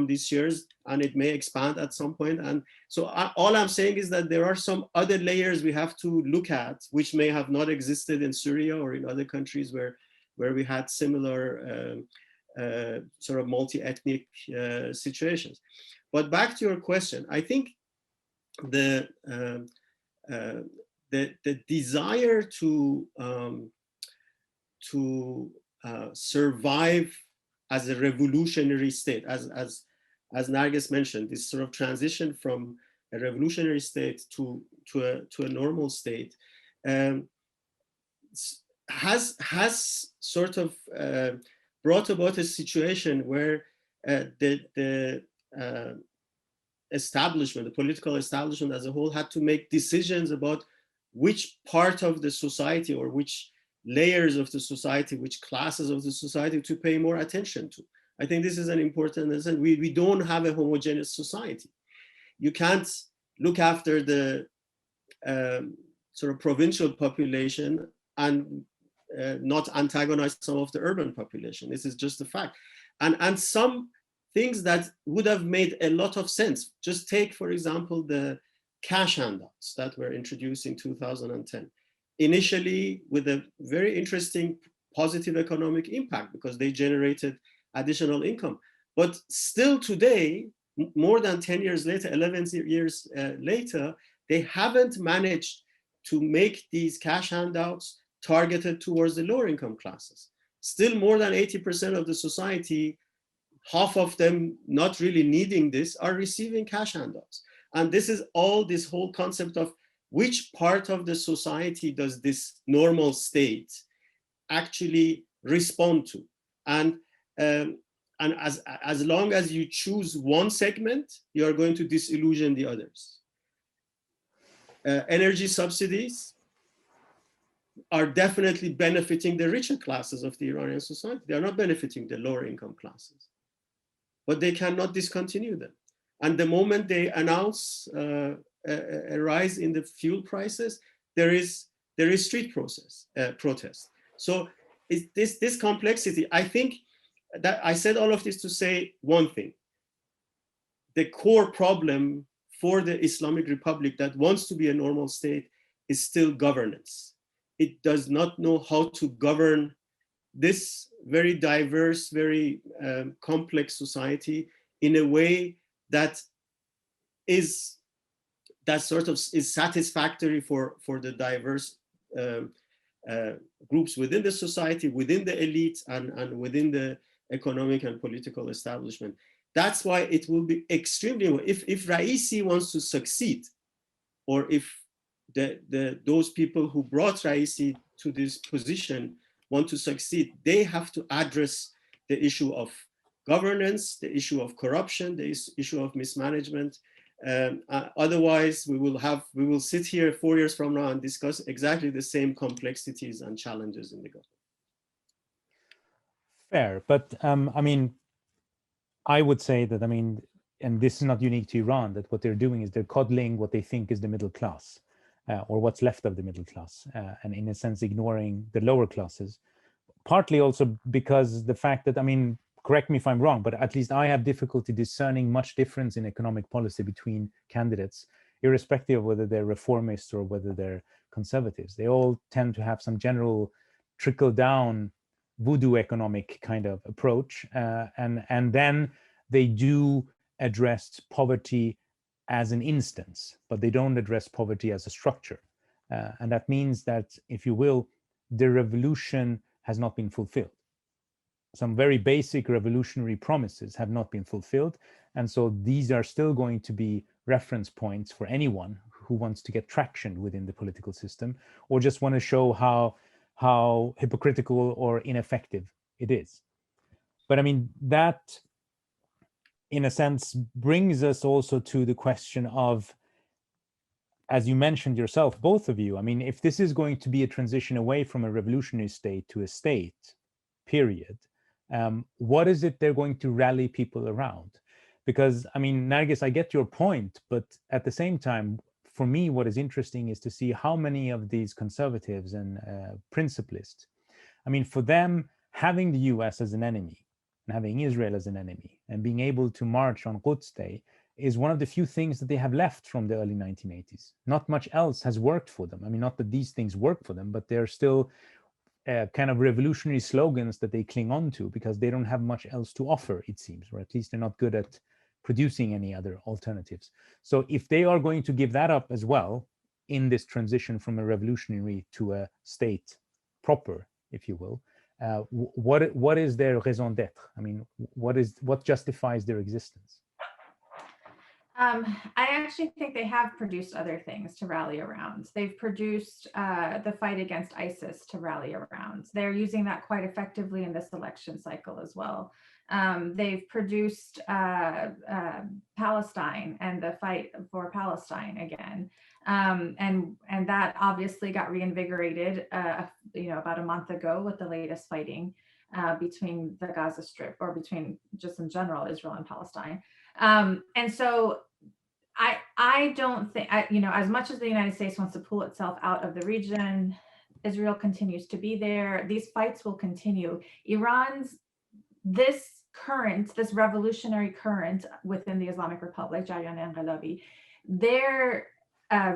these shares, and it may expand at some point. And so all I'm saying is that there are some other layers we have to look at, which may have not existed in Syria or in other countries where we had similar sort of multi-ethnic situations. But back to your question, I think the desire to survive as a revolutionary state, as Narges mentioned, this sort of transition from a revolutionary state to a normal state has sort of brought about a situation where the establishment, the political establishment as a whole, had to make decisions about which part of the society or which layers of the society, which classes of the society to pay more attention to. I think this is an important lesson. We don't have a homogeneous society. You can't look after the sort of provincial population and not antagonize some of the urban population. This is just a fact. And some things that would have made a lot of sense. Just take, for example, the cash handouts that were introduced in 2010. Initially with a very interesting positive economic impact because they generated additional income. But still today, more than 10 years later, 11 years later, they haven't managed to make these cash handouts targeted towards the lower income classes. Still more than 80% of the society, half of them not really needing this, are receiving cash handouts. And this is all this whole concept of which part of the society does this normal state actually respond to? And as long as you choose one segment, you are going to disillusion the others. Energy subsidies are definitely benefiting the richer classes of the Iranian society. They are not benefiting the lower income classes, but they cannot discontinue them. And the moment they announce a rise in the fuel prices, there is street protest. So this complexity, I think that I said all of this to say one thing. The core problem for the Islamic Republic that wants to be a normal state is still governance. It does not know how to govern this very diverse, very complex society in a way that is satisfactory for the diverse groups within the society, within the elite, and within the economic and political establishment. That's why it will be extremely, if Raisi wants to succeed, or if those people who brought Raisi to this position want to succeed, they have to address the issue of governance, the issue of corruption, the issue of mismanagement. Otherwise, we will sit here 4 years from now and discuss exactly the same complexities and challenges in the government. Fair, but I mean, I would say that, I mean, and this is not unique to Iran, that what they're doing is they're coddling what they think is the middle class, or what's left of the middle class, and in a sense ignoring the lower classes. Partly also because the fact that, I mean, correct me if I'm wrong, but at least I have difficulty discerning much difference in economic policy between candidates, irrespective of whether they're reformists or whether they're conservatives. They all tend to have some general trickle-down voodoo economic kind of approach, and then they do address poverty as an instance, but they don't address poverty as a structure. And that means that, if you will, the revolution has not been fulfilled. Some very basic revolutionary promises have not been fulfilled. And so these are still going to be reference points for anyone who wants to get traction within the political system, or just want to show how hypocritical or ineffective it is. But I mean, that in a sense brings us also to the question of, as you mentioned yourself, both of you, I mean, if this is going to be a transition away from a revolutionary state to a state, period, what is it they're going to rally people around? Because, I mean, Narges, I get your point, but at the same time, for me, what is interesting is to see how many of these conservatives and principalists, I mean, for them, having the US as an enemy and having Israel as an enemy and being able to march on Quds Day is one of the few things that they have left from the early 1980s. Not much else has worked for them. I mean, not that these things work for them, but they're still kind of revolutionary slogans that they cling on to because they don't have much else to offer, it seems, or at least they're not good at producing any other alternatives. So if they are going to give that up as well in this transition from a revolutionary to a state proper, if you will, what is their raison d'être? I mean, what justifies their existence? I actually think they have produced other things to rally around. They've produced the fight against ISIS to rally around. They're using that quite effectively in this election cycle as well. They've produced Palestine and the fight for Palestine again. And that obviously got reinvigorated about a month ago with the latest fighting between the Gaza Strip, or between just in general Israel and Palestine. And so I don't think, as much as the United States wants to pull itself out of the region, Israel continues to be there. These fights will continue. Iran's, this revolutionary current within the Islamic Republic, Jarian Enqelabi, their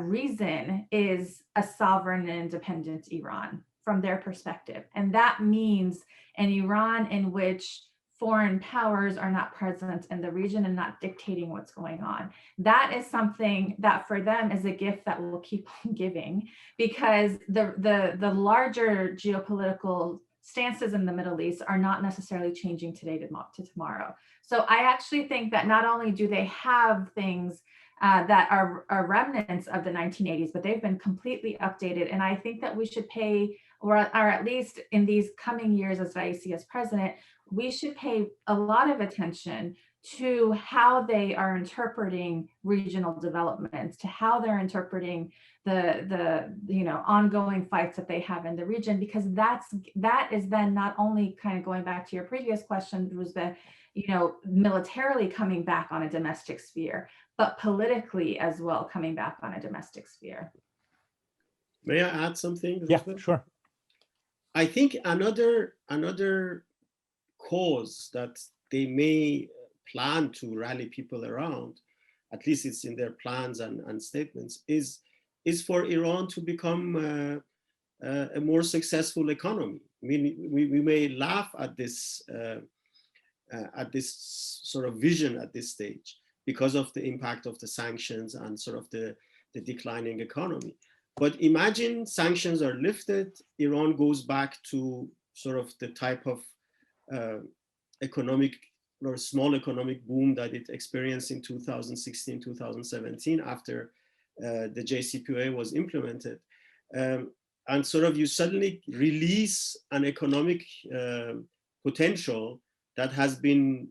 reason is a sovereign and independent Iran from their perspective. And that means an Iran in which foreign powers are not present in the region and not dictating what's going on. That is something that for them is a gift that will keep on giving, because the larger geopolitical stances in the Middle East are not necessarily changing today to tomorrow. So I actually think that not only do they have things that are remnants of the 1980s, but they've been completely updated. And I think that we should pay, or at least in these coming years as Raisi as president, we should pay a lot of attention to how they are interpreting regional developments, to how they're interpreting the ongoing fights that they have in the region, because that is then not only kind of going back to your previous question, was the militarily coming back on a domestic sphere, but politically as well coming back on a domestic sphere. May I add something? Yeah, sure. I think another cause that they may plan to rally people around, at least it's in their plans and statements, is for Iran to become a more successful economy. I mean, we may laugh at this sort of vision at this stage because of the impact of the sanctions and sort of the declining economy. But imagine sanctions are lifted, Iran goes back to sort of the type of economic or small economic boom that it experienced in 2016, 2017 after the JCPOA was implemented. and sort of you suddenly release an economic potential that has been,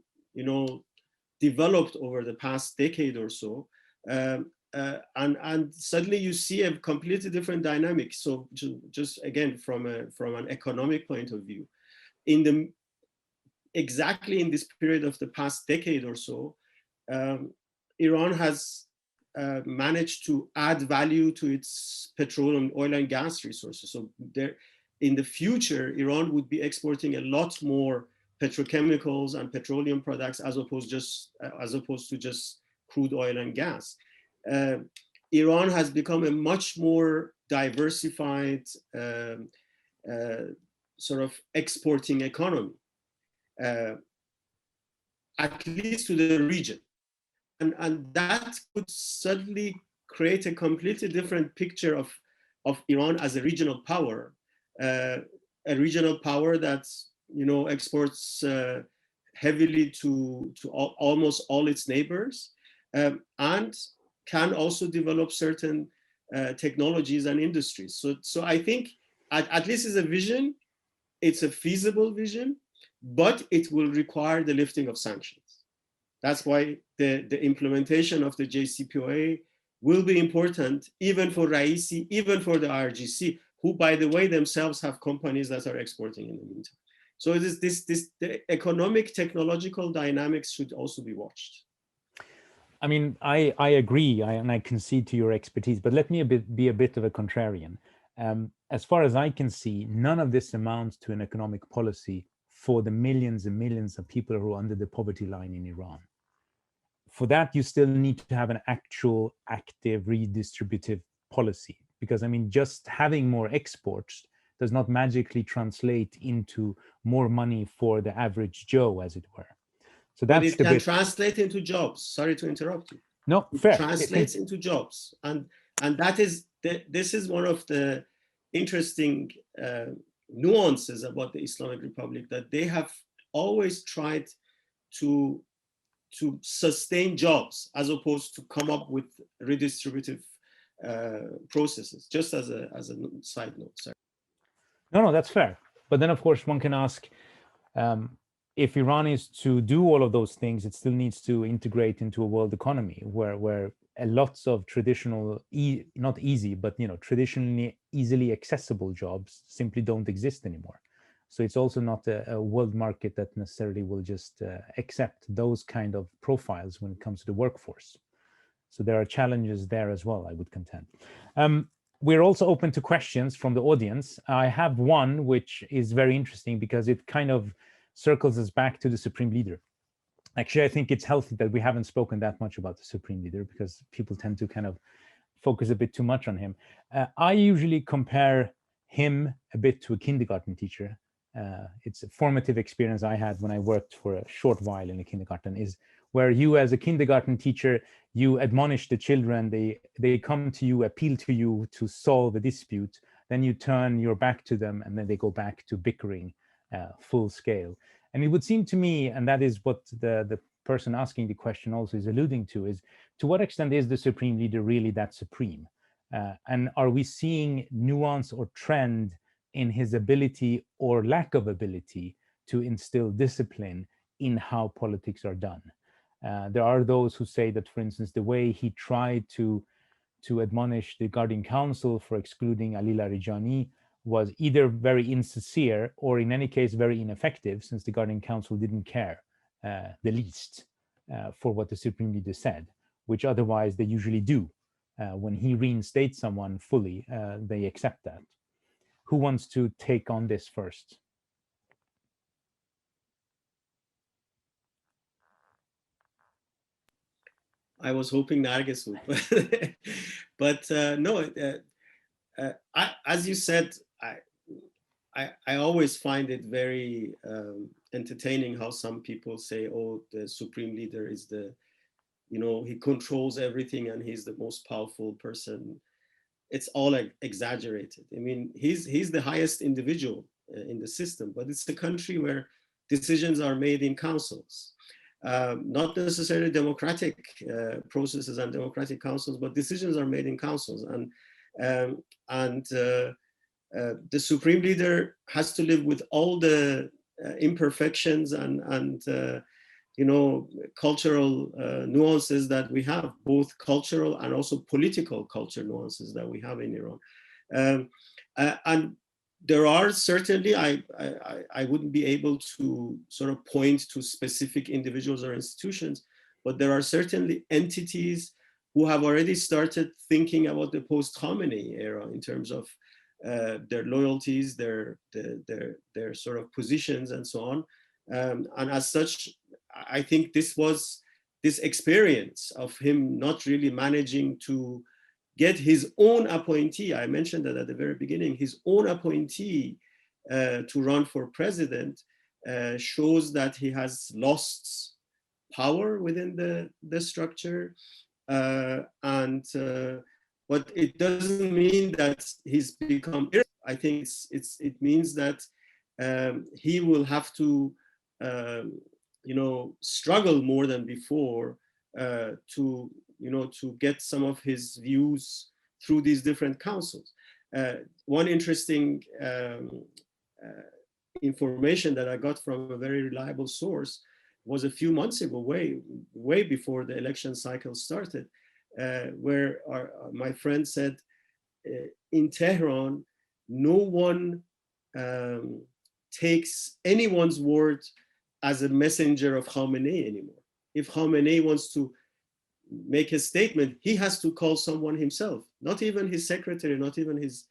developed over the past decade or so. And suddenly you see a completely different dynamic. So just again, from an economic point of view, exactly in this period of the past decade or so, Iran has managed to add value to its petroleum, oil and gas resources. So in the future, Iran would be exporting a lot more petrochemicals and petroleum products as opposed to just crude oil and gas. Iran has become a much more diversified sort of exporting economy, at least to the region. And that could suddenly create a completely different picture of Iran as a regional power that exports heavily to almost all its neighbors, and can also develop certain technologies and industries. So I think at least as a vision, it's a feasible vision, but it will require the lifting of sanctions. That's why the implementation of the JCPOA will be important, even for Raisi, even for the IRGC, who, by the way, themselves have companies that are exporting in the meantime. So it is the economic, technological dynamics should also be watched. I mean, I agree, and I concede to your expertise, but let me be a bit of a contrarian. As far as I can see, none of this amounts to an economic policy for the millions and millions of people who are under the poverty line in Iran. For that, you still need to have an actual active redistributive policy, because I mean, just having more exports does not magically translate into more money for the average Joe, as it were. So that's but it can translate into jobs. Sorry to interrupt you. No, fair. It translates into jobs, and this is one of the interesting nuances about the Islamic Republic, that they have always tried to sustain jobs as opposed to come up with redistributive processes. Just as a side note. Sorry. No, that's fair. But then, of course, one can ask, if Iran is to do all of those things, it still needs to integrate into a world economy where lots of traditional, not easy, but traditionally easily accessible jobs simply don't exist anymore. So it's also not a world market that necessarily will just accept those kind of profiles when it comes to the workforce. So there are challenges there as well, I would contend. We're also open to questions from the audience. I have one which is very interesting because it kind of circles us back to the Supreme Leader. Actually, I think it's healthy that we haven't spoken that much about the Supreme Leader, because people tend to kind of focus a bit too much on him. I usually compare him a bit to a kindergarten teacher. It's a formative experience I had when I worked for a short while in a kindergarten, is where you, as a kindergarten teacher, you admonish the children, they come to you, appeal to you to solve a dispute, then you turn your back to them, and then they go back to bickering full scale. And it would seem to me, and that is what the person asking the question also is alluding to, is to what extent is the Supreme Leader really that supreme? And are we seeing nuance or trend in his ability or lack of ability to instill discipline in how politics are done? There are those who say that, for instance, the way he tried to admonish the Guardian Council for excluding Ali Larijani was either very insincere or in any case very ineffective, since the Guardian Council didn't care the least for what the Supreme Leader said, which otherwise they usually do. When he reinstates someone fully, they accept that. Who wants to take on this first? I was hoping Narges would, but no. As you said, I always find it very entertaining how some people say, "Oh, the Supreme Leader is he controls everything and he's the most powerful person." It's all exaggerated. I mean, he's the highest individual in the system, but it's a country where decisions are made in councils. Not necessarily democratic processes and democratic councils, but decisions are made in councils, and the supreme leader has to live with all the imperfections and you know, cultural nuances that we have, both cultural and also political culture nuances that we have in Iran. And there are certainly, I wouldn't be able to sort of point to specific individuals or institutions, but there are certainly entities who have already started thinking about the post-Khamenei era in terms of their loyalties, their sort of positions and so on. And as such, I think this experience of him not really managing to get his own appointee, I mentioned that at the very beginning, his own appointee to run for president shows that he has lost power within the structure. But it doesn't mean that he's become, I think it means that he will have to you know, struggle more than before to, you know, to get some of his views through these different councils. One interesting information that I got from a very reliable source was a few months ago, way before the election cycle started, where my friend said, in Tehran, no one takes anyone's word as a messenger of Khamenei anymore. If Khamenei wants to make a statement, he has to call someone himself, not even his secretary, not even his,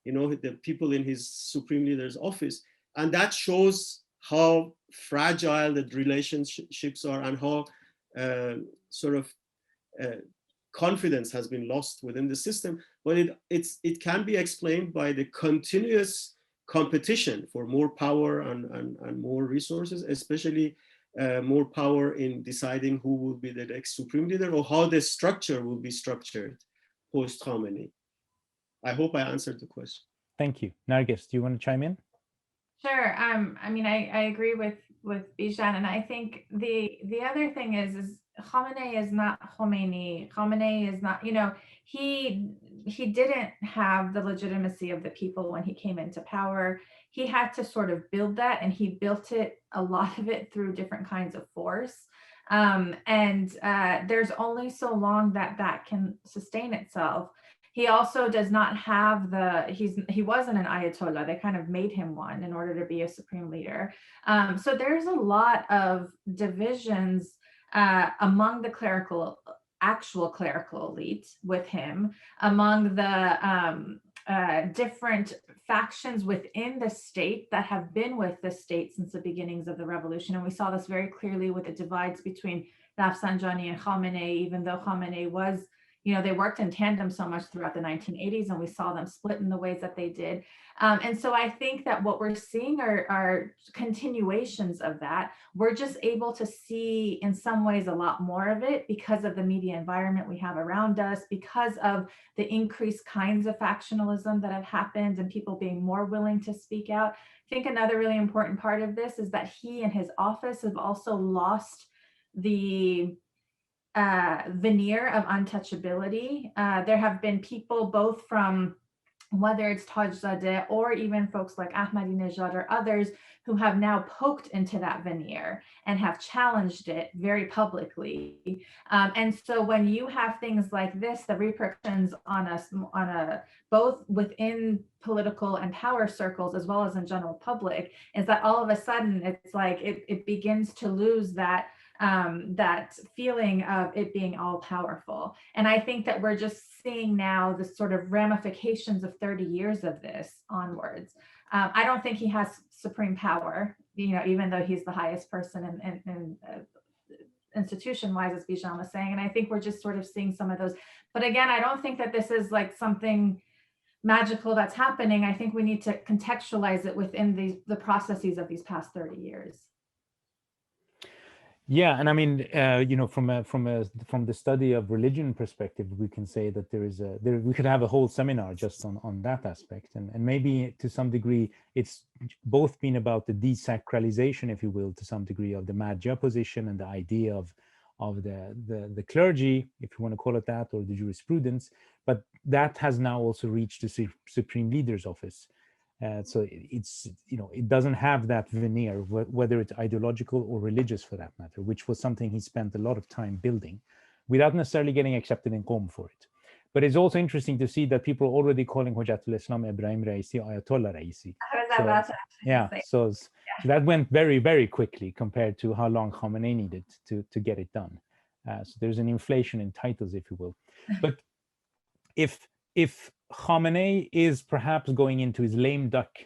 you know, the people in his supreme leader's office. And that shows how fragile the relationships are and how sort of confidence has been lost within the system. But it can be explained by the continuous competition for more power and more resources, especially more power in deciding who will be the next supreme leader or how the structure will be structured post Khamenei. I hope I answered the question. Thank you. Narges, do you want to chime in? Sure. I mean, I agree with Bijan, and I think the other thing is Khamenei is not Khomeini. Khamenei is not, you know, he didn't have the legitimacy of the people when he came into power. He had to sort of build that, and he built it, a lot of it, through different kinds of force. There's only so long that can sustain itself. He also does not have he wasn't an Ayatollah. They kind of made him one in order to be a supreme leader. So there's a lot of divisions among the actual clerical elite with him, among the different factions within the state that have been with the state since the beginnings of the revolution. And we saw this very clearly with the divides between Rafsanjani and Khamenei, even though Khamenei was, you know, they worked in tandem so much throughout the 1980s, and we saw them split in the ways that they did. And so I think that what we're seeing are continuations of that. We're just able to see in some ways a lot more of it because of the media environment we have around us, because of the increased kinds of factionalism that have happened and people being more willing to speak out. I think another really important part of this is that he and his office have also lost the veneer of untouchability. There have been people both from, whether it's Tajzadeh or even folks like Ahmadinejad or others, who have now poked into that veneer and have challenged it very publicly. And so when you have things like this, the repercussions on us, both within political and power circles as well as in general public, is that all of a sudden it's like it begins to lose that feeling of it being all powerful. And I think that we're just seeing now the sort of ramifications of 30 years of this onwards. I don't think he has supreme power, you know, even though he's the highest person in institution-wise, as Bijan was saying. And I think we're just sort of seeing some of those. But again, I don't think that this is like something magical that's happening. I think we need to contextualize it within the processes of these past 30 years. Yeah, and I mean, you know, from the study of religion perspective, we can say that we could have a whole seminar just on that aspect, and maybe to some degree, it's both been about the desacralization, if you will, to some degree, of the Marja position and the idea of the clergy, if you want to call it that, or the jurisprudence, but that has now also reached the Supreme Leader's office. So it's, it doesn't have that veneer, whether it's ideological or religious for that matter, which was something he spent a lot of time building without necessarily getting accepted in Qom for it. But it's also interesting to see that people are already calling Hojatul Islam Ibrahim Raisi Ayatollah Raisi. So that went very, very quickly compared to how long Khamenei needed to get it done. So there's an inflation in titles, if you will. But if Khamenei is perhaps going into his lame duck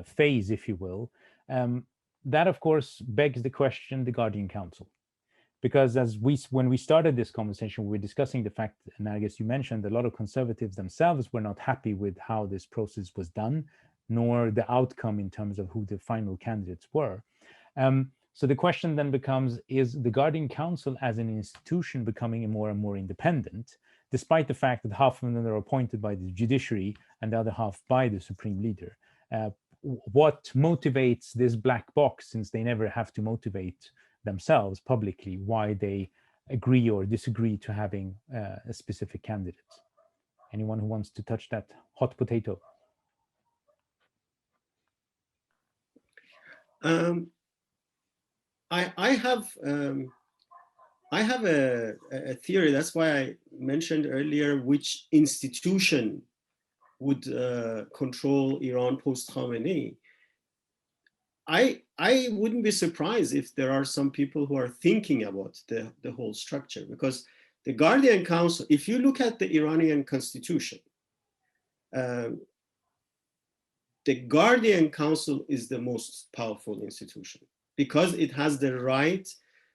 phase, if you will, that of course begs the question, the Guardian Council. Because when we started this conversation, we were discussing the fact, Narges, you mentioned a lot of conservatives themselves were not happy with how this process was done, nor the outcome in terms of who the final candidates were. So the question then becomes, is the Guardian Council as an institution becoming more and more independent, despite the fact that half of them are appointed by the judiciary and the other half by the supreme leader? What motivates this black box, since they never have to motivate themselves publicly why they agree or disagree to having a specific candidate? Anyone who wants to touch that hot potato? I have a theory. That's why I mentioned earlier which institution would control Iran post Khamenei. I wouldn't be surprised if there are some people who are thinking about the whole structure, because the Guardian Council, if you look at the Iranian constitution, the Guardian Council is the most powerful institution because it has the right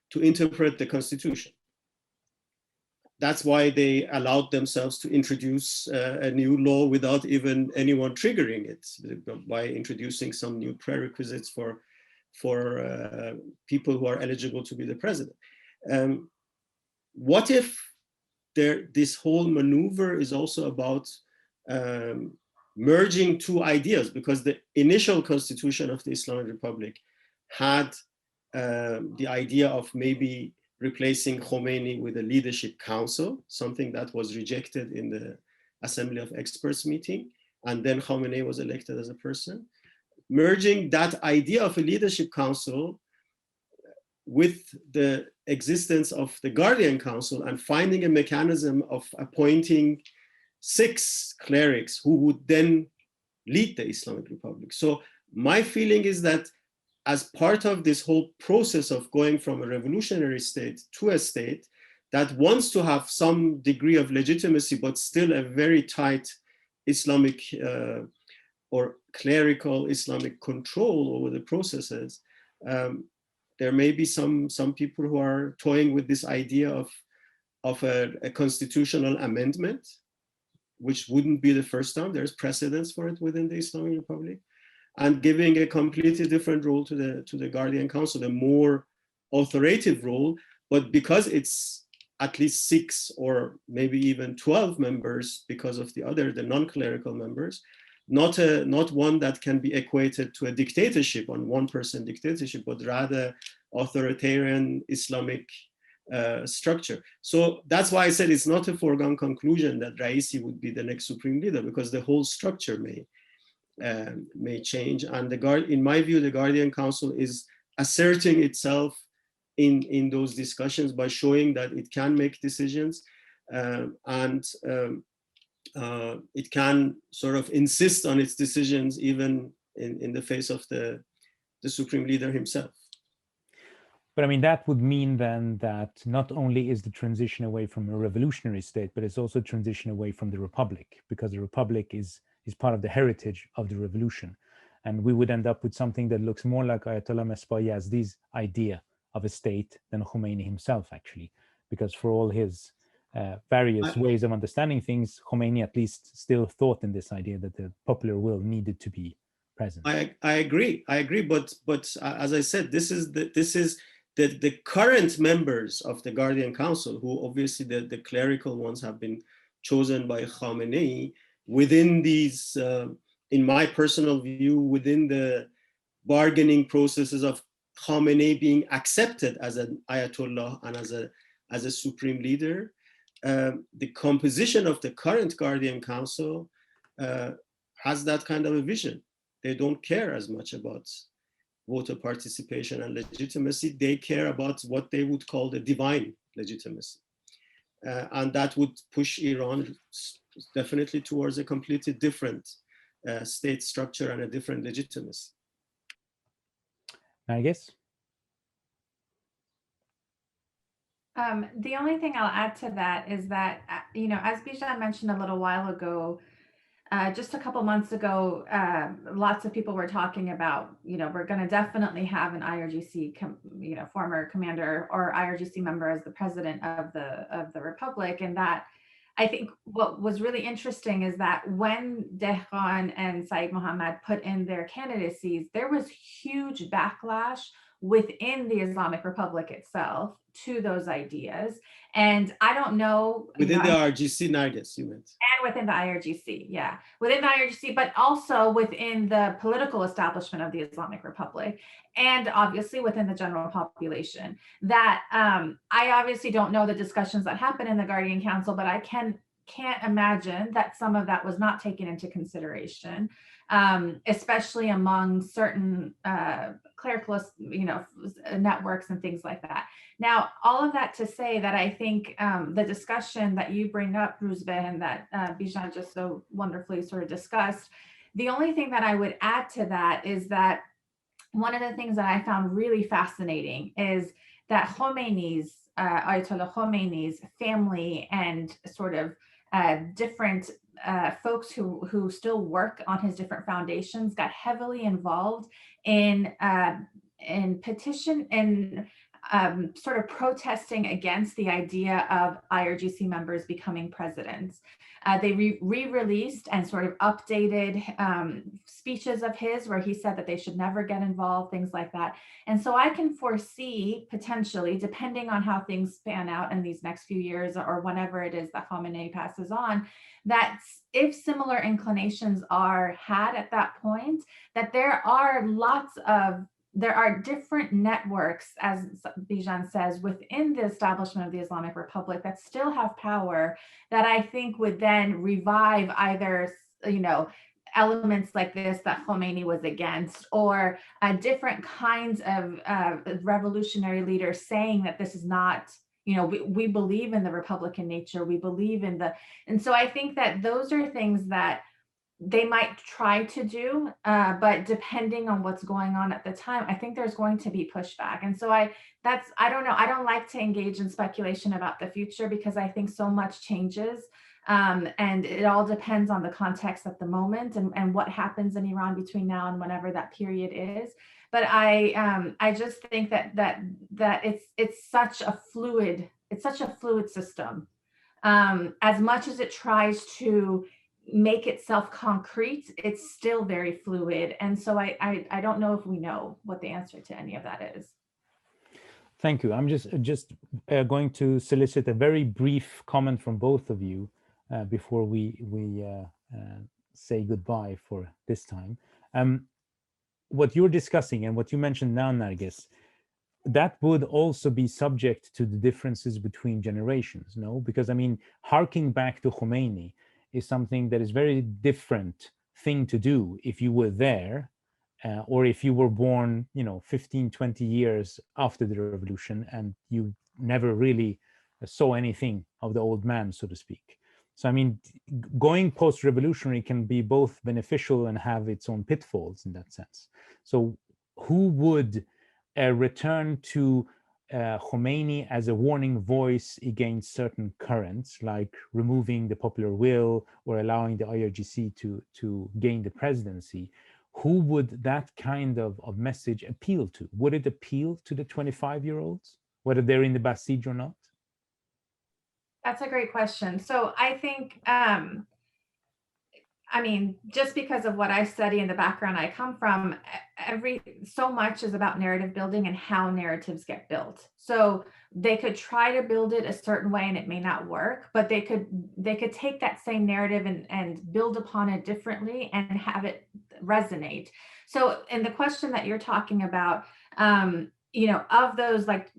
to interpret the constitution. That's why they allowed themselves to introduce a new law without even anyone triggering it, by introducing some new prerequisites for people who are eligible to be the president. What if this whole maneuver is also about merging two ideas? Because the initial constitution of the Islamic Republic had the idea of maybe replacing Khomeini with a leadership council, something that was rejected in the Assembly of Experts meeting, and then Khamenei was elected as a person. Merging that idea of a leadership council with the existence of the Guardian Council and finding a mechanism of appointing 6 clerics who would then lead the Islamic Republic. So my feeling is that as part of this whole process of going from a revolutionary state to a state that wants to have some degree of legitimacy, but still a very tight Islamic or clerical Islamic control over the processes, there may be some people who are toying with this idea of a constitutional amendment, which wouldn't be the first time. There's precedence for it within the Islamic Republic, and giving a completely different role to the Guardian Council, a more authoritative role. But because it's at least 6 or maybe even 12 members, because of the non-clerical members, not one that can be equated to a dictatorship, on one-person dictatorship, but rather authoritarian Islamic structure. So that's why I said it's not a foregone conclusion that Raisi would be the next supreme leader, because the whole structure may change. And in my view, the Guardian Council is asserting itself in those discussions by showing that it can make decisions, and it can sort of insist on its decisions even in the face of the supreme leader himself. But I mean, that would mean then that not only is the transition away from a revolutionary state, but it's also a transition away from the republic, because the republic is part of the heritage of the revolution. And we would end up with something that looks more like Ayatollah Mesbah Yazdi's idea of a state than Khomeini himself, actually, because for all his various ways of understanding things, Khomeini at least still thought in this idea that the popular will needed to be present. I agree, but as I said, this is the current members of the Guardian Council, who obviously the clerical ones have been chosen by Khamenei within these, in my personal view, within the bargaining processes of Khamenei being accepted as an Ayatollah and as a supreme leader. The composition of the current Guardian Council has that kind of a vision. They don't care as much about voter participation and legitimacy. They care about what they would call the divine legitimacy. And that would push Iran definitely towards a completely different state structure and a different legitimacy. Narges? The only thing I'll add to that is that, as Bijan mentioned a little while ago, just a couple months ago, lots of people were talking about, we're going to definitely have an IRGC, former commander or IRGC member as the president of the republic. And that, I think what was really interesting is that when Dehqan and Saeed Mohammad put in their candidacies, there was huge backlash within the Islamic Republic itself to those ideas. And I don't know. Within the IRGC, Narges, you meant. And within the IRGC, yeah. Within the IRGC, but also within the political establishment of the Islamic Republic, and obviously within the general population. That I obviously don't know the discussions that happen in the Guardian Council, but I can't imagine that some of that was not taken into consideration, especially among certain clerical, networks and things like that. Now, all of that to say that I think the discussion that you bring up, Ruzbe, and that Bijan just so wonderfully sort of discussed, the only thing that I would add to that is that one of the things that I found really fascinating is that Khomeini's, Ayatollah Khomeini's family and sort of different folks who still work on his different foundations got heavily involved in petition and sort of protesting against the idea of IRGC members becoming presidents. They re-released and sort of updated speeches of his where he said that they should never get involved, things like that. And so I can foresee potentially, depending on how things span out in these next few years or whenever it is that Khamenei passes on, that if similar inclinations are had at that point, that there are different networks, as Bijan says, within the establishment of the Islamic Republic that still have power that I think would then revive either, elements like this that Khomeini was against, or different kinds of revolutionary leaders saying that this is not, we believe in the Republican nature, we believe in and so I think that those are things that they might try to do, but depending on what's going on at the time, I think there's going to be pushback. And so I don't know. I don't like to engage in speculation about the future because I think so much changes, and it all depends on the context at the moment and what happens in Iran between now and whenever that period is. But I just think that it's such a fluid system. As much as it tries to make itself concrete, it's still very fluid. And so I don't know if we know what the answer to any of that is. Thank you. I'm just going to solicit a very brief comment from both of you before we say goodbye for this time. What you're discussing and what you mentioned now, Narges, that would also be subject to the differences between generations, no? Because I mean, harking back to Khomeini is something that is very different thing to do if you were there or if you were born, 15, 20 years after the revolution and you never really saw anything of the old man, so to speak. So, I mean, going post-revolutionary can be both beneficial and have its own pitfalls in that sense. So who would return to Khomeini as a warning voice against certain currents, like removing the popular will or allowing the IRGC to gain the presidency? Who would that kind of message appeal to? Would it appeal to the 25-year-olds, whether they're in the Basij or not? That's a great question. So I think, just because of what I study and the background I come from, so much is about narrative building and how narratives get built. So they could try to build it a certain way and it may not work, but they could take that same narrative and build upon it differently and have it resonate. So in the question that you're talking about, of those like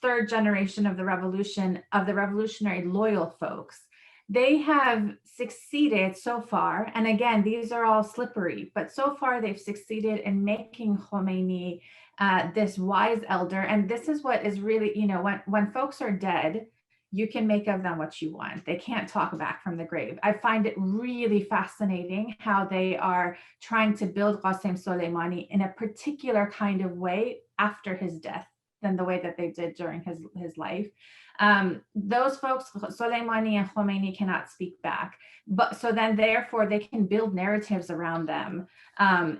third generation of the revolution, of the revolutionary loyal folks, they have succeeded so far, and again, these are all slippery, but so far they've succeeded in making Khomeini this wise elder. And this is what is really, you know, when folks are dead, you can make of them what you want. They can't talk back from the grave. I find it really fascinating how they are trying to build Qasem Soleimani in a particular kind of way after his death than the way that they did during his life. Those folks, Soleimani and Khomeini, cannot speak back, but so then therefore they can build narratives around them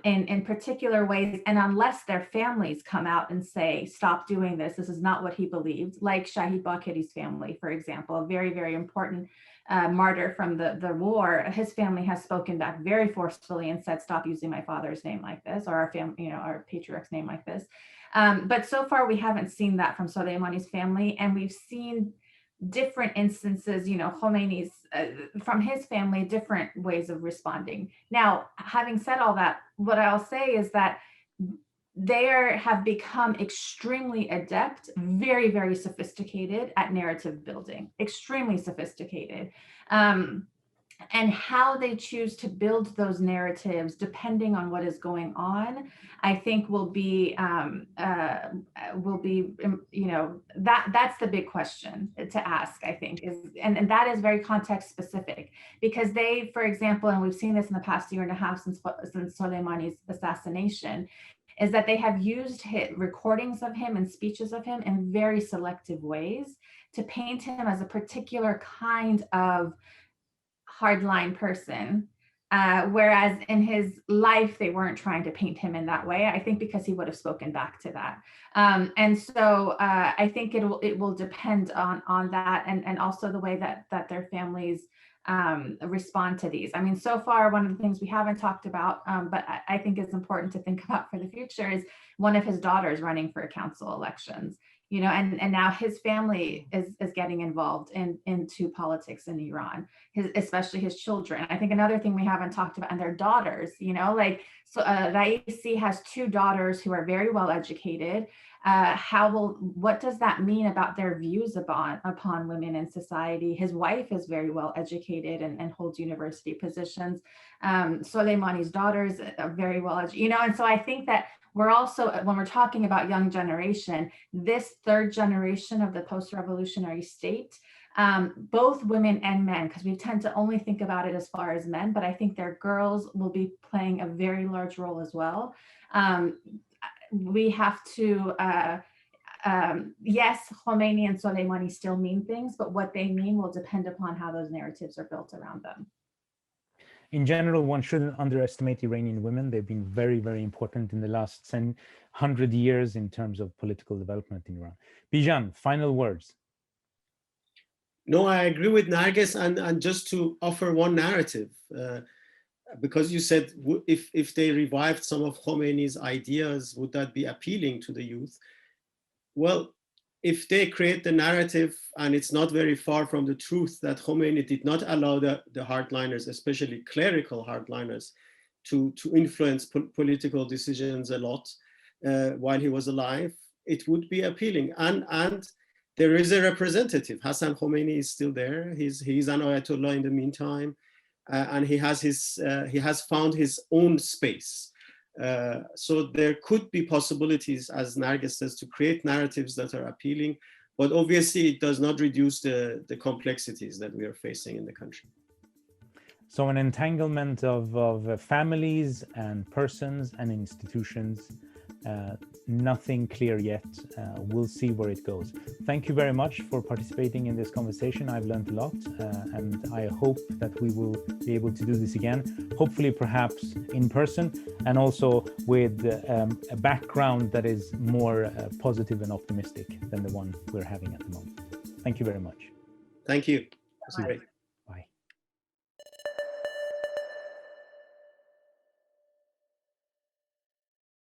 in particular ways. And unless their families come out and say, stop doing this, this is not what he believed, like Shahid Bakiri's family, for example, a very, very important martyr from the war, his family has spoken back very forcefully and said, stop using my father's name like this, or our family, you know, our patriarch's name like this. But so far we haven't seen that from Soleimani's family, and we've seen different instances, you know, Khomeini's from his family, different ways of responding. Now, having said all that, what I'll say is that they have become extremely adept, very, very sophisticated at narrative building, extremely sophisticated. And how they choose to build those narratives, depending on what is going on, I think will be, you know, that's the big question to ask, I think, is, and that is very context specific, because they, for example, and we've seen this in the past year and a half since Soleimani's assassination, is that they have used recordings of him and speeches of him in very selective ways to paint him as a particular kind of hardline person, whereas in his life they weren't trying to paint him in that way. I think because he would have spoken back to that, and so I think it will depend on that, and also the way that their families respond to these. I mean, so far one of the things we haven't talked about, but I think is important to think about for the future, is one of his daughters running for council elections. You know, and now his family is getting involved into politics in Iran, especially his children. I think another thing we haven't talked about, and their daughters, you know, like, so Raisi has two daughters who are very well educated. What does that mean about their views upon women in society? His wife is very well educated and holds university positions. Soleimani's daughters are very well educated, you know, and so I think that we're also, when we're talking about young generation, this third generation of the post-revolutionary state, both women and men, because we tend to only think about it as far as men, but I think their girls will be playing a very large role as well. We have to, yes, Khomeini and Soleimani still mean things, but what they mean will depend upon how those narratives are built around them. In general, one shouldn't underestimate Iranian women. They've been very, very important in the last 100 years in terms of political development in Iran. Bijan, final words. No, I agree with Narges, and just to offer one narrative, because you said if they revived some of Khomeini's ideas, would that be appealing to the youth? Well, if they create the narrative, and it's not very far from the truth, that Khomeini did not allow the hardliners, especially clerical hardliners, to influence political decisions a lot while he was alive, it would be appealing. And there is a representative. Hassan Khomeini is still there. He's an Ayatollah in the meantime, and he has found his own space. So there could be possibilities, as Narges says, to create narratives that are appealing, but obviously it does not reduce the complexities that we are facing in the country. So an entanglement of families and persons and institutions, nothing clear yet. We'll see where it goes. Thank you very much for participating in this conversation. I've learned a lot, and I hope that we will be able to do this again, hopefully perhaps in person, and also with a background that is more positive and optimistic than the one we're having at the moment. Thank you very much. Thank you. It was great.